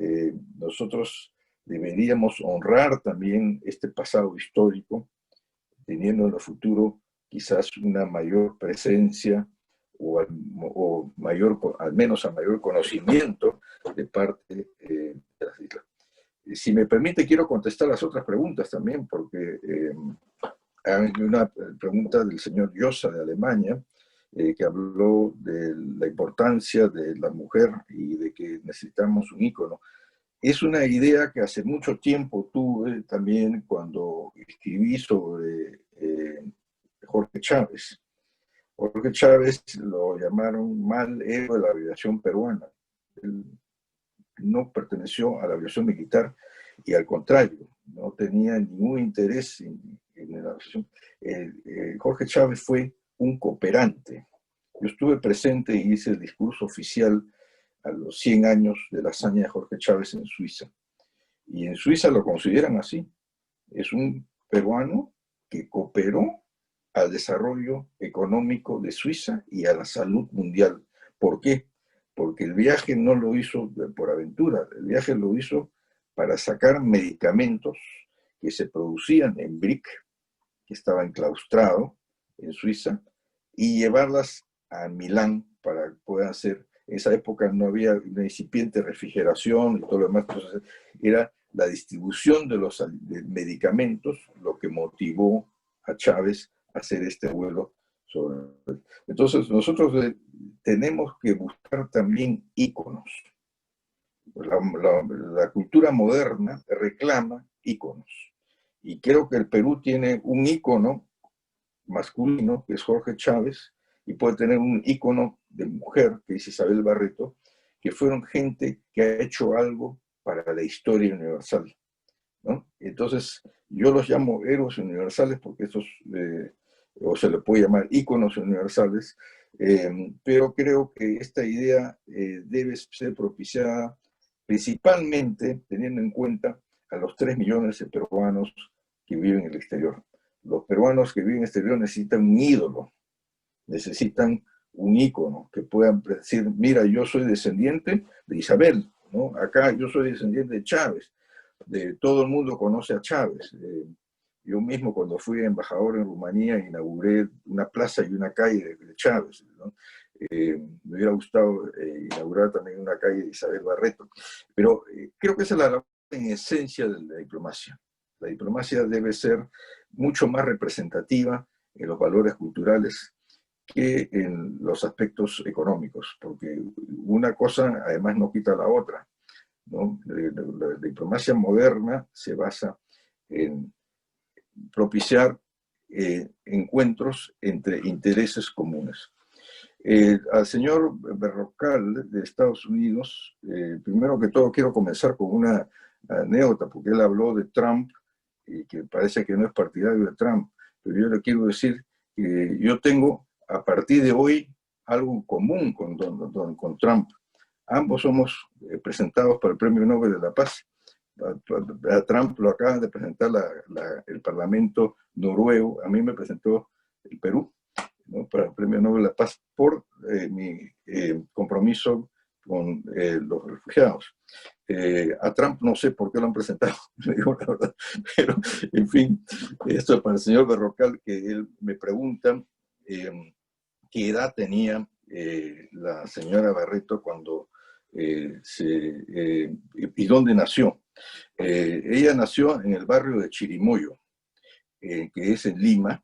nosotros deberíamos honrar también este pasado histórico, teniendo en el futuro quizás una mayor presencia al menos a mayor conocimiento de parte de las islas. Si me permite, quiero contestar las otras preguntas también, porque hay una pregunta del señor Llosa de Alemania, que habló de la importancia de la mujer y de que necesitamos un ícono. Es una idea que hace mucho tiempo tuve también cuando escribí sobre Jorge Chávez. Jorge Chávez lo llamaron mal héroe de la aviación peruana. Él no perteneció a la aviación militar y al contrario, no tenía ningún interés en la aviación. Jorge Chávez fue un cooperante. Yo estuve presente y hice el discurso oficial a los 100 años de la hazaña de Jorge Chávez en Suiza. Y en Suiza lo consideran así. Es un peruano que cooperó al desarrollo económico de Suiza y a la salud mundial. ¿Por qué? Porque el viaje no lo hizo por aventura, el viaje lo hizo para sacar medicamentos que se producían en Brick, que estaba enclaustrado en Suiza, y llevarlas a Milán para que puedan ser. En esa época no había una incipiente refrigeración y todo lo demás, entonces era la distribución de los medicamentos lo que motivó a Chávez a hacer este vuelo. Entonces nosotros tenemos que buscar también íconos. La cultura moderna reclama íconos. Y creo que el Perú tiene un ícono masculino, que es Jorge Chávez, y puede tener un ícono de mujer, que es Isabel Barreto, que fueron gente que ha hecho algo para la historia universal, ¿no? Entonces, yo los llamo héroes universales porque estos, o se le puede llamar íconos universales, pero creo que esta idea debe ser propiciada principalmente teniendo en cuenta a los 3 millones de peruanos que viven en el exterior. Los peruanos que viven en el exterior necesitan un ídolo, necesitan un ícono que puedan decir, mira, yo soy descendiente de Isabel, ¿no? Acá yo soy descendiente de Chávez, todo el mundo conoce a Chávez. Yo mismo cuando fui embajador en Rumanía inauguré una plaza y una calle de Chávez, ¿no? Me hubiera gustado inaugurar también una calle de Isabel Barreto, pero creo que esa es la labor en esencia de la diplomacia. La diplomacia debe ser mucho más representativa en los valores culturales que en los aspectos económicos, porque una cosa además no quita la otra, ¿no? La diplomacia moderna se basa en propiciar encuentros entre intereses comunes. Al señor Berrocal de Estados Unidos, primero que todo quiero comenzar con una anécdota, porque él habló de Trump, y que parece que no es partidario de Trump, pero yo le quiero decir que yo tengo a partir de hoy algo en común con Trump. Ambos somos presentados para el Premio Nobel de la Paz. A Trump lo acaban de presentar el Parlamento noruego, a mí me presentó el Perú, ¿no? Para el Premio Nobel de la Paz por mi compromiso con los refugiados. A Trump no sé por qué lo han presentado, le digo la verdad, pero en fin, esto es para el señor Berrocal, que él me pregunta qué edad tenía la señora Barreto cuando y dónde nació. Ella nació en el barrio de Chirimoyo, que es en Lima,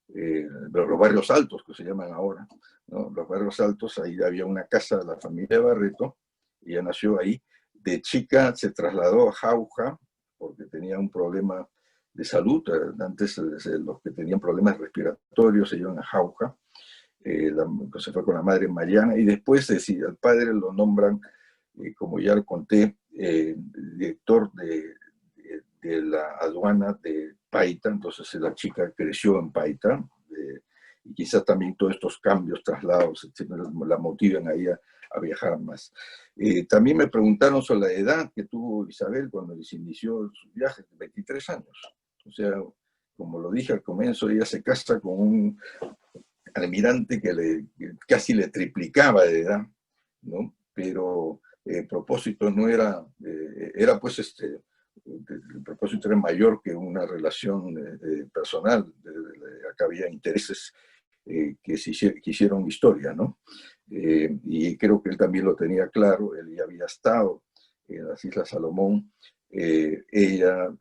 los barrios altos que se llaman ahora, ¿no? Los barrios altos, ahí había una casa de la familia Barreto, ella nació ahí. De chica se trasladó a Jauja porque tenía un problema de salud. Antes los que tenían problemas respiratorios se iban a Jauja. Se fue con la madre Mariana y después al padre lo nombran, como ya lo conté, director de la aduana de Paita. Entonces la chica creció en Paita, y quizás también todos estos cambios, traslados, etcétera, la motivan ahí a viajar más. También me preguntaron sobre la edad que tuvo Isabel cuando se inició su viaje, de 23 años. O sea, como lo dije al comienzo, ella se casa con un almirante que casi le triplicaba de edad, ¿no? Pero el propósito no era, era pues el propósito era mayor que una relación personal. Acá había intereses que hicieron historia, ¿no? Y creo que él también lo tenía claro. Él ya había estado en las Islas Salomón. Ella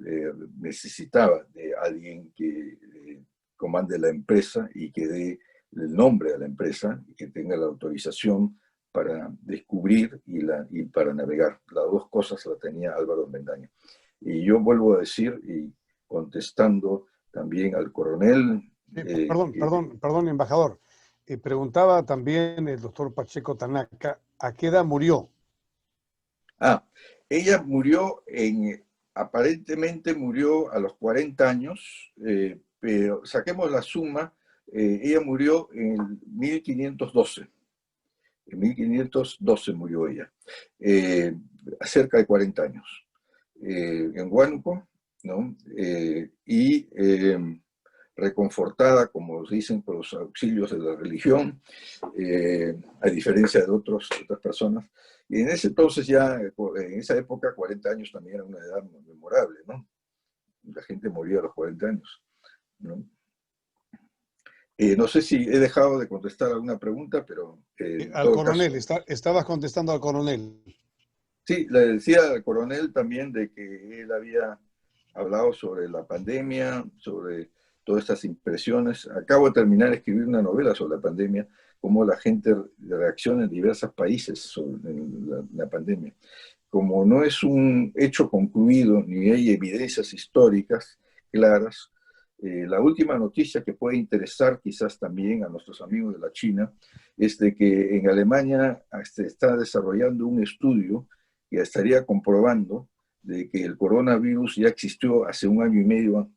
necesitaba de alguien que comande la empresa y que dé el nombre a la empresa y que tenga la autorización para descubrir y para navegar. Las dos cosas las tenía Álvaro Mendaña. Y yo vuelvo a decir, y contestando también al coronel... Perdón, embajador. Preguntaba también el doctor Pacheco Tanaka, ¿a qué edad murió? Ella murió aparentemente murió a los 40 años, pero saquemos la suma, ella murió en 1512. En 1512 murió ella, cerca de 40 años, en Huánuco, ¿no? Y reconfortada, como dicen, por los auxilios de la religión, a diferencia de otras personas. Y en ese entonces ya, en esa época, 40 años también era una edad memorable, ¿no? La gente moría a los 40 años, ¿no? No sé si he dejado de contestar alguna pregunta, pero... al coronel, estabas contestando al coronel. Sí, le decía al coronel también de que él había hablado sobre la pandemia, sobre todas estas impresiones. Acabo de terminar de escribir una novela sobre la pandemia, cómo la gente reacciona en diversos países sobre la pandemia. Como no es un hecho concluido, ni hay evidencias históricas claras, la última noticia que puede interesar quizás también a nuestros amigos de la China es de que en Alemania se está desarrollando un estudio que estaría comprobando de que el coronavirus ya existió hace 1 año y medio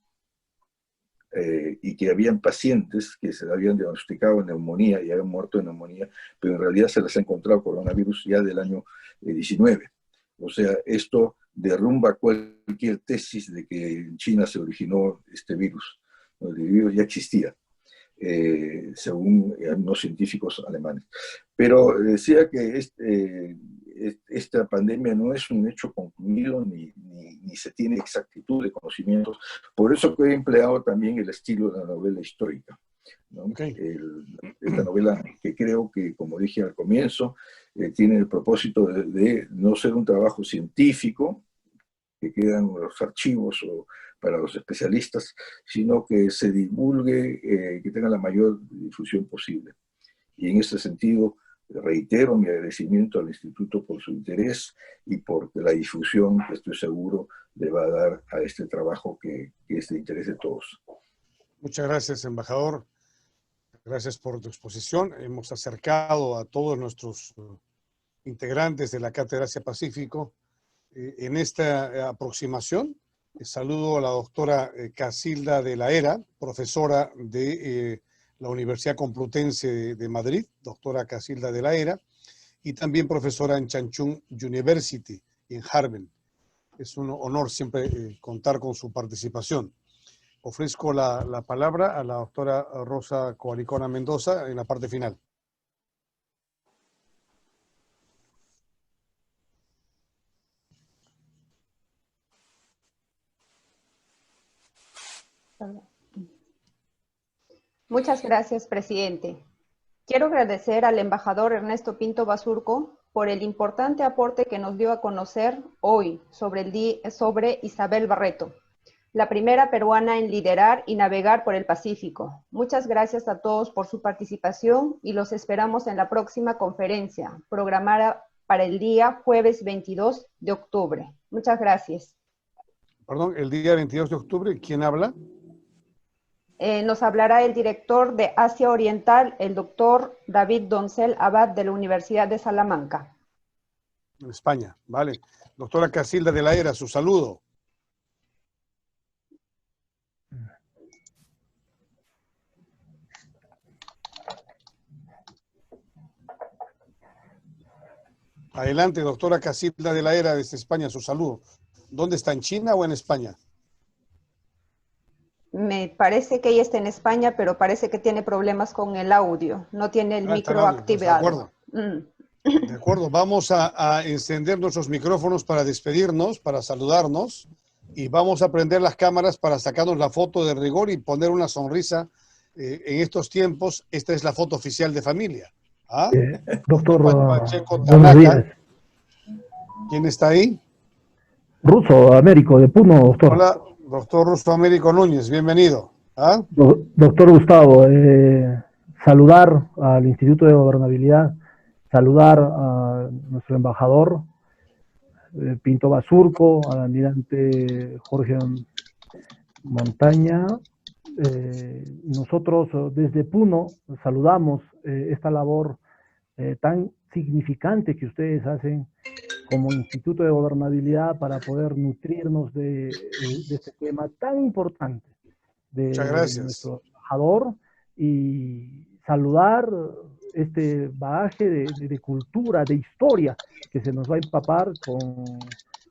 y que habían pacientes que se habían diagnosticado neumonía y habían muerto de neumonía, pero en realidad se les ha encontrado coronavirus ya del año 19. O sea, esto derrumba cualquier tesis de que en China se originó este virus. El virus ya existía, según algunos científicos alemanes. Pero decía que esta pandemia no es un hecho concluido ni se tiene exactitud de conocimientos. Por eso que he empleado también el estilo de la novela histórica, ¿no? Okay. Esta novela que creo que, como dije al comienzo, tiene el propósito de no ser un trabajo científico que quedan los archivos o para los especialistas, sino que se divulgue, que tenga la mayor difusión posible. Y en este sentido, reitero mi agradecimiento al Instituto por su interés y por la difusión que estoy seguro le va a dar a este trabajo que es de interés de todos. Muchas gracias, embajador. Gracias por tu exposición. Hemos acercado a todos nuestros integrantes de la Cátedra Asia-Pacífico en esta aproximación. Saludo a la doctora Casilda de la Hera, profesora de la Universidad Complutense de Madrid, doctora Casilda de la Hera, y también profesora en Changchun University, en Harvard. Es un honor siempre contar con su participación. Ofrezco la palabra a la doctora Rosa Coalicona Mendoza en la parte final. Muchas gracias, presidente. Quiero agradecer al embajador Ernesto Pinto Basurco por el importante aporte que nos dio a conocer hoy sobre Isabel Barreto, la primera peruana en liderar y navegar por el Pacífico. Muchas gracias a todos por su participación y los esperamos en la próxima conferencia, programada para el día jueves 22 de octubre. Muchas gracias. Perdón, el día 22 de octubre, ¿quién habla? Nos hablará el director de Asia Oriental, el doctor David Doncel Abad de la Universidad de Salamanca. En España, vale. Doctora Casilda de la Hera, su saludo. Adelante, doctora Casilda de la Hera desde España, su saludo. ¿Dónde está, en China o en España? Me parece que ella está en España, pero parece que tiene problemas con el audio. No tiene el micro activado. De acuerdo, vamos a encender nuestros micrófonos para despedirnos, para saludarnos. y vamos a prender las cámaras para sacarnos la foto de rigor y poner una sonrisa en estos tiempos. Esta es la foto oficial de familia. ¿Ah? Doctor Pacheco buenos Tanaka. días. ¿Quién está ahí? Russo Américo, de Puno, doctor. Hola, doctor Russo Américo Núñez, bienvenido. ¿Ah? Doctor Gustavo, saludar al Instituto de Gobernabilidad, saludar a nuestro embajador, Pinto Basurco, al almirante Jorge Montaña. Nosotros desde Puno saludamos esta labor tan significante que ustedes hacen como Instituto de Gobernabilidad para poder nutrirnos de este tema tan importante de nuestro embajador y saludar este bagaje de cultura, de historia que se nos va a empapar con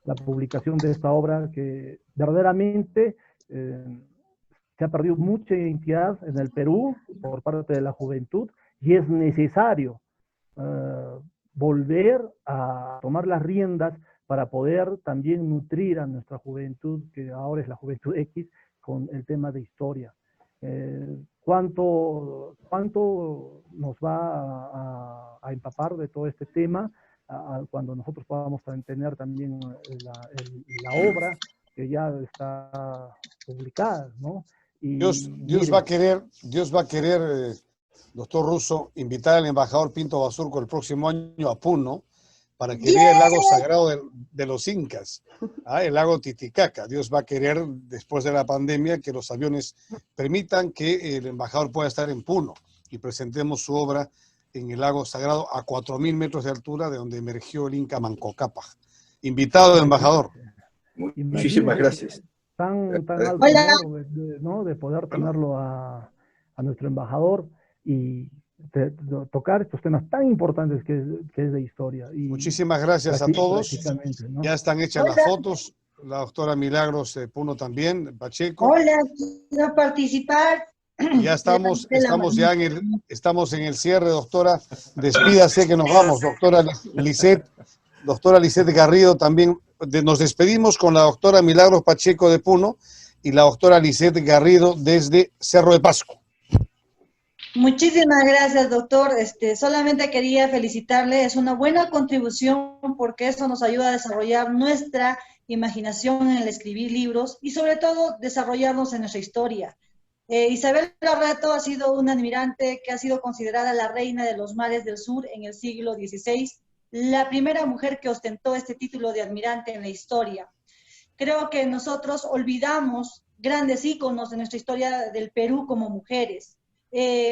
la publicación de esta obra que verdaderamente se ha perdido mucha identidad en el Perú por parte de la juventud y es necesario volver a tomar las riendas para poder también nutrir a nuestra juventud, que ahora es la juventud X, con el tema de historia. ¿Cuánto nos va a empapar de todo este tema cuando nosotros podamos tener también la obra que ya está publicada, ¿no? Y Dios miren, va a querer, doctor Russo, invitar al embajador Pinto Basurco el próximo año a Puno para que vea el lago sagrado de los incas, el lago Titicaca. Dios va a querer, después de la pandemia, que los aviones permitan que el embajador pueda estar en Puno y presentemos su obra en el lago sagrado a 4.000 metros de altura, de donde emergió el Inca Manco Cápac. Invitado el embajador. Muchísimas gracias. Tan alto honor, ¿no? De poder tenerlo a nuestro embajador y tocar estos temas tan importantes que es de historia. Y muchísimas gracias a todos. ¿no? Ya están hechas las fotos. La doctora Milagros Puno también, Pacheco. Hola, quiero participar. Ya estamos en el cierre, doctora. Despídase que nos vamos, doctora Lisette Garrido también. Nos despedimos con la doctora Milagros Pacheco de Puno y la doctora Lisette Garrido desde Cerro de Pasco. Muchísimas gracias, doctor. Solamente quería felicitarle, es una buena contribución porque eso nos ayuda a desarrollar nuestra imaginación en el escribir libros y sobre todo desarrollarnos en nuestra historia. Isabel Larrato ha sido una admirante que ha sido considerada la reina de los mares del sur en el siglo XVI, la primera mujer que ostentó este título de admirante en la historia. Creo que nosotros olvidamos grandes íconos de nuestra historia del Perú como mujeres.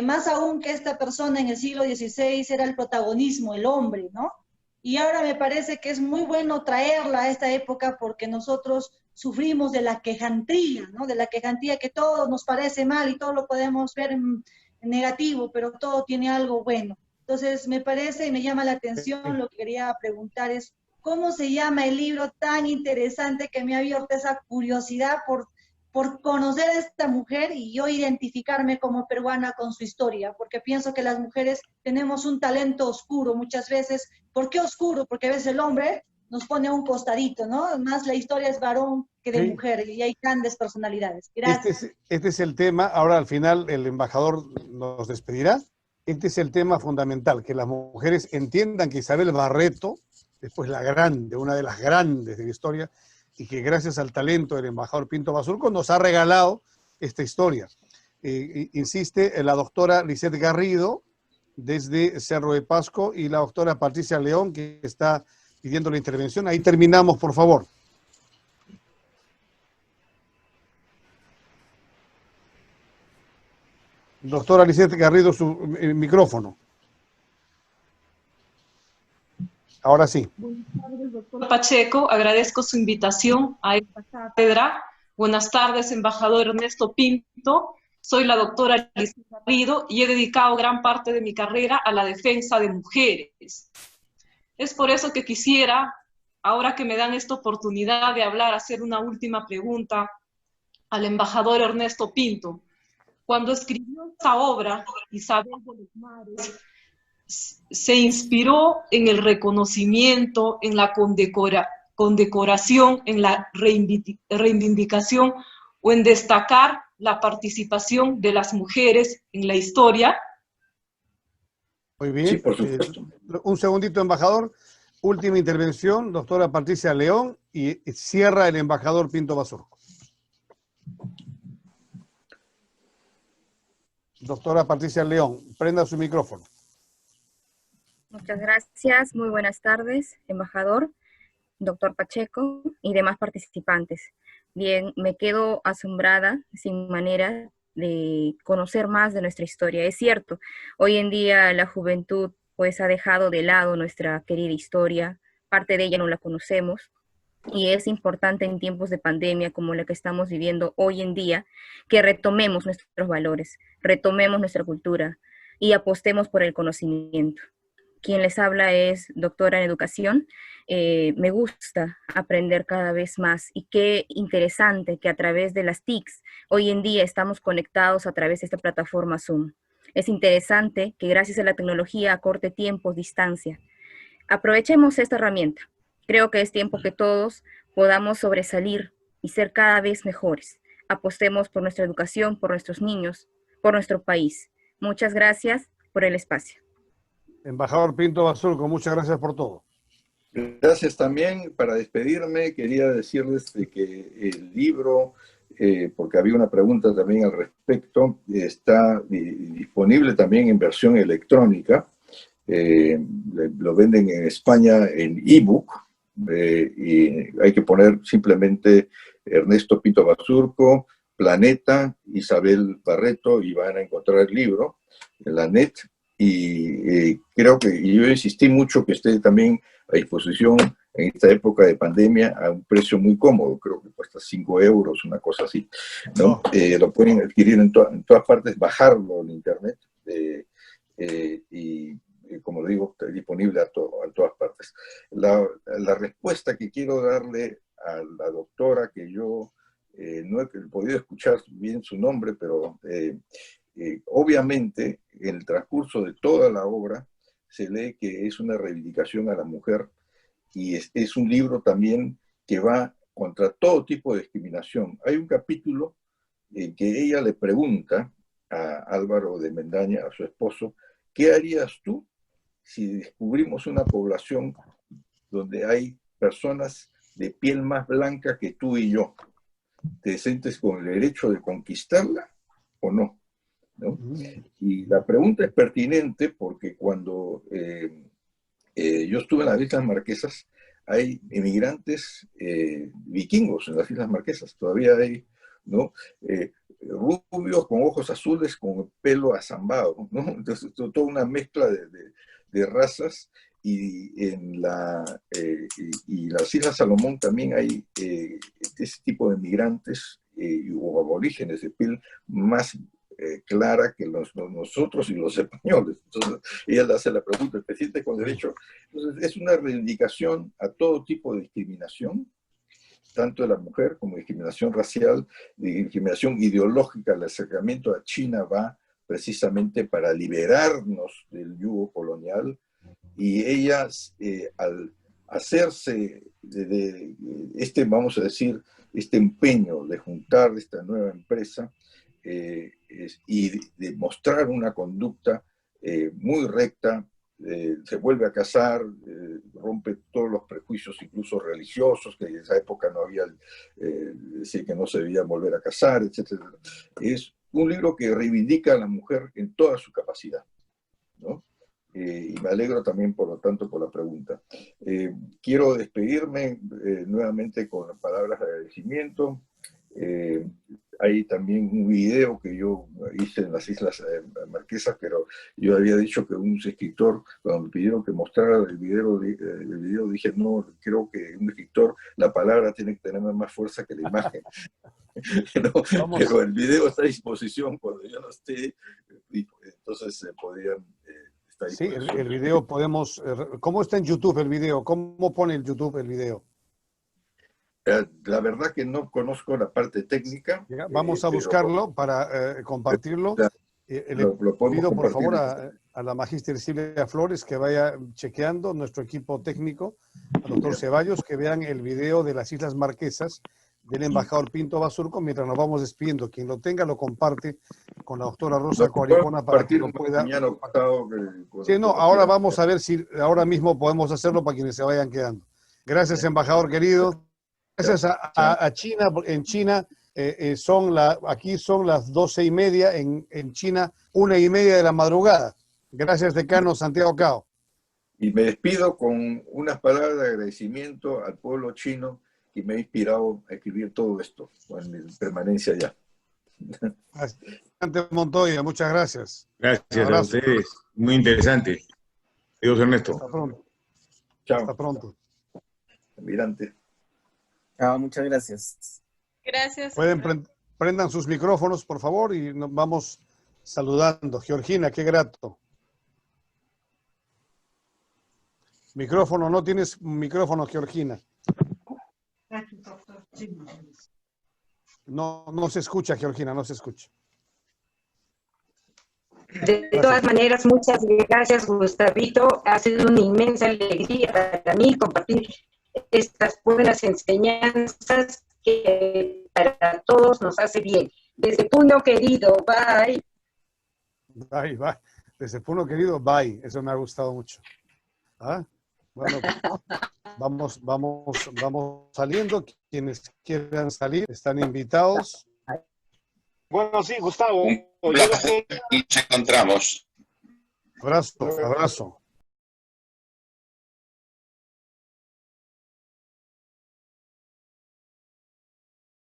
Más aún que esta persona en el siglo XVI era el protagonismo, el hombre, ¿no? Y ahora me parece que es muy bueno traerla a esta época porque nosotros sufrimos de la quejantía, ¿no? De la quejantía que todo nos parece mal y todo lo podemos ver en negativo, pero todo tiene algo bueno. Entonces me parece y me llama la atención, lo que quería preguntar es, ¿cómo se llama el libro tan interesante que me ha abierto esa curiosidad por conocer a esta mujer y yo identificarme como peruana con su historia? Porque pienso que las mujeres tenemos un talento oscuro muchas veces. ¿Por qué oscuro? Porque a veces el hombre nos pone a un costadito, ¿no? Más la historia es varón que de mujer y hay grandes personalidades. Gracias. Este es el tema. Ahora al final el embajador nos despedirá. Este es el tema fundamental, que las mujeres entiendan que Isabel Barreto, después la grande, una de las grandes de la historia, y que gracias al talento del embajador Pinto Basurco nos ha regalado esta historia. Insiste la doctora Lisette Garrido desde Cerro de Pasco y la doctora Patricia León que está pidiendo la intervención. Ahí terminamos, por favor. Doctora Lisette Garrido, su micrófono. Ahora sí. Buenas tardes, doctor Pacheco. Agradezco su invitación a esta cátedra. Buenas tardes, embajador Ernesto Pinto. Soy la doctora Lisette Garrido y he dedicado gran parte de mi carrera a la defensa de mujeres. Es por eso que quisiera, ahora que me dan esta oportunidad de hablar, hacer una última pregunta al embajador Ernesto Pinto. Cuando escribió esta obra, Isabel de los Mares, se inspiró en el reconocimiento, en la condecoración, en la reivindicación o en destacar la participación de las mujeres en la historia? Muy bien. Sí, por supuesto. Un segundito, embajador. Última intervención, doctora Patricia León, y cierra el embajador Pinto Basurco. Doctora Patricia León, prenda su micrófono. Muchas gracias, muy buenas tardes, embajador, doctor Pacheco y demás participantes. Bien, me quedo asombrada, sin manera de conocer más de nuestra historia. Es cierto, hoy en día la juventud pues ha dejado de lado nuestra querida historia, parte de ella no la conocemos, y es importante en tiempos de pandemia como la que estamos viviendo hoy en día, que retomemos nuestros valores, retomemos nuestra cultura y apostemos por el conocimiento. Quien les habla es doctora en educación. Me gusta aprender cada vez más y qué interesante que a través de las TICs hoy en día estamos conectados a través de esta plataforma Zoom. Es interesante que gracias a la tecnología acorte tiempos, distancia. Aprovechemos esta herramienta. Creo que es tiempo que todos podamos sobresalir y ser cada vez mejores. Apostemos por nuestra educación, por nuestros niños, por nuestro país. Muchas gracias por el espacio. Embajador Pinto Basurco, muchas gracias por todo. Gracias también. Para despedirme, quería decirles de que el libro, porque había una pregunta también al respecto, está disponible también en versión electrónica. Lo venden en España en ebook, y hay que poner simplemente Ernesto Pinto Basurco, Planeta, Isabel Barreto, y van a encontrar el libro en la net. Y creo que yo insistí mucho que esté también a disposición en esta época de pandemia a un precio muy cómodo, creo que cuesta 5 euros, una cosa así, ¿no? Lo pueden adquirir en todas partes, bajarlo en internet, y como digo, está disponible a todas partes. La respuesta que quiero darle a la doctora, que yo no he podido escuchar bien su nombre, pero obviamente en el transcurso de toda la obra se lee que es una reivindicación a la mujer, y es un libro también que va contra todo tipo de discriminación. Hay un capítulo en que ella le pregunta a Álvaro de Mendaña, a su esposo, ¿qué harías tú si descubrimos una población donde hay personas de piel más blanca que tú y yo? ¿Te sientes con el derecho de conquistarla o no? ¿No? Y la pregunta es pertinente porque cuando yo estuve en las Islas Marquesas, hay inmigrantes vikingos en las Islas Marquesas, todavía hay, ¿no? Rubios con ojos azules, con el pelo azambado, ¿no? Entonces, toda una mezcla de razas, y en y las Islas Salomón también hay ese tipo de migrantes o aborígenes de piel más clara que nosotros y los españoles. Entonces, ella le hace la pregunta, ¿te sientes con derecho? Entonces, es una reivindicación a todo tipo de discriminación, tanto de la mujer como discriminación racial, discriminación ideológica. El acercamiento a China va precisamente para liberarnos del yugo colonial, y ellas, al hacerse de vamos a decir, este empeño de juntar esta nueva empresa, y de mostrar una conducta muy recta, se vuelve a casar, rompe todos los prejuicios, incluso religiosos, que en esa época no había, decir que no se debía volver a casar, etc. Es un libro que reivindica a la mujer en toda su capacidad, ¿no? Y me alegro también, por lo tanto, por la pregunta. Quiero despedirme nuevamente con palabras de agradecimiento. Hay también un video que yo hice en las Islas Marquesas, pero yo había dicho que un escritor, cuando me pidieron que mostrara el video, dije, no, creo que un escritor, la palabra tiene que tener más fuerza que la imagen. ¿No? Pero el video está a disposición cuando yo no esté, entonces podrían estar ahí. Sí, el video podemos... ¿Cómo está en YouTube el video? ¿Cómo pone el YouTube el video? La verdad que no conozco la parte técnica. Vamos a buscarlo para compartirlo. Le lo podemos pido por compartir. favor a la magíster Silvia Flores que vaya chequeando, nuestro equipo técnico, al doctor Ceballos, que vean el video de las Islas Marquesas del embajador Pinto Basurco mientras nos vamos despidiendo. Quien lo tenga lo comparte con la doctora Rosa Coaricona para que lo pueda... Mañana, Gustavo, Sí, no, ahora vamos a ver si ahora mismo podemos hacerlo para quienes se vayan quedando. Gracias, embajador querido. Gracias a China. En China aquí son las 12:30, en China 1:30 de la madrugada. Gracias, decano Santiago Cao. Y me despido con unas palabras de agradecimiento al pueblo chino que me ha inspirado a escribir todo esto, con mi permanencia allá. Montoya, muchas gracias. Gracias a ustedes. Muy interesante. Dios Ernesto. Hasta pronto. Chao. Hasta pronto. Almirante. Chao, muchas gracias. Gracias. Prendan sus micrófonos, por favor, y nos vamos saludando. Georgina, qué grato. Micrófono, no tienes micrófono, Georgina. No se escucha, Georgina, no se escucha. De todas maneras, muchas gracias, Gustavito. Ha sido una inmensa alegría para mí compartir estas buenas enseñanzas que para todos nos hace bien. Desde Puno, querido, bye. Bye, bye. Desde Puno, querido, bye. Eso me ha gustado mucho. ¿Ah? Bueno, vamos saliendo. Quienes quieran salir están invitados. Bueno, sí, Gustavo. Un placer, nos encontramos. Abrazo.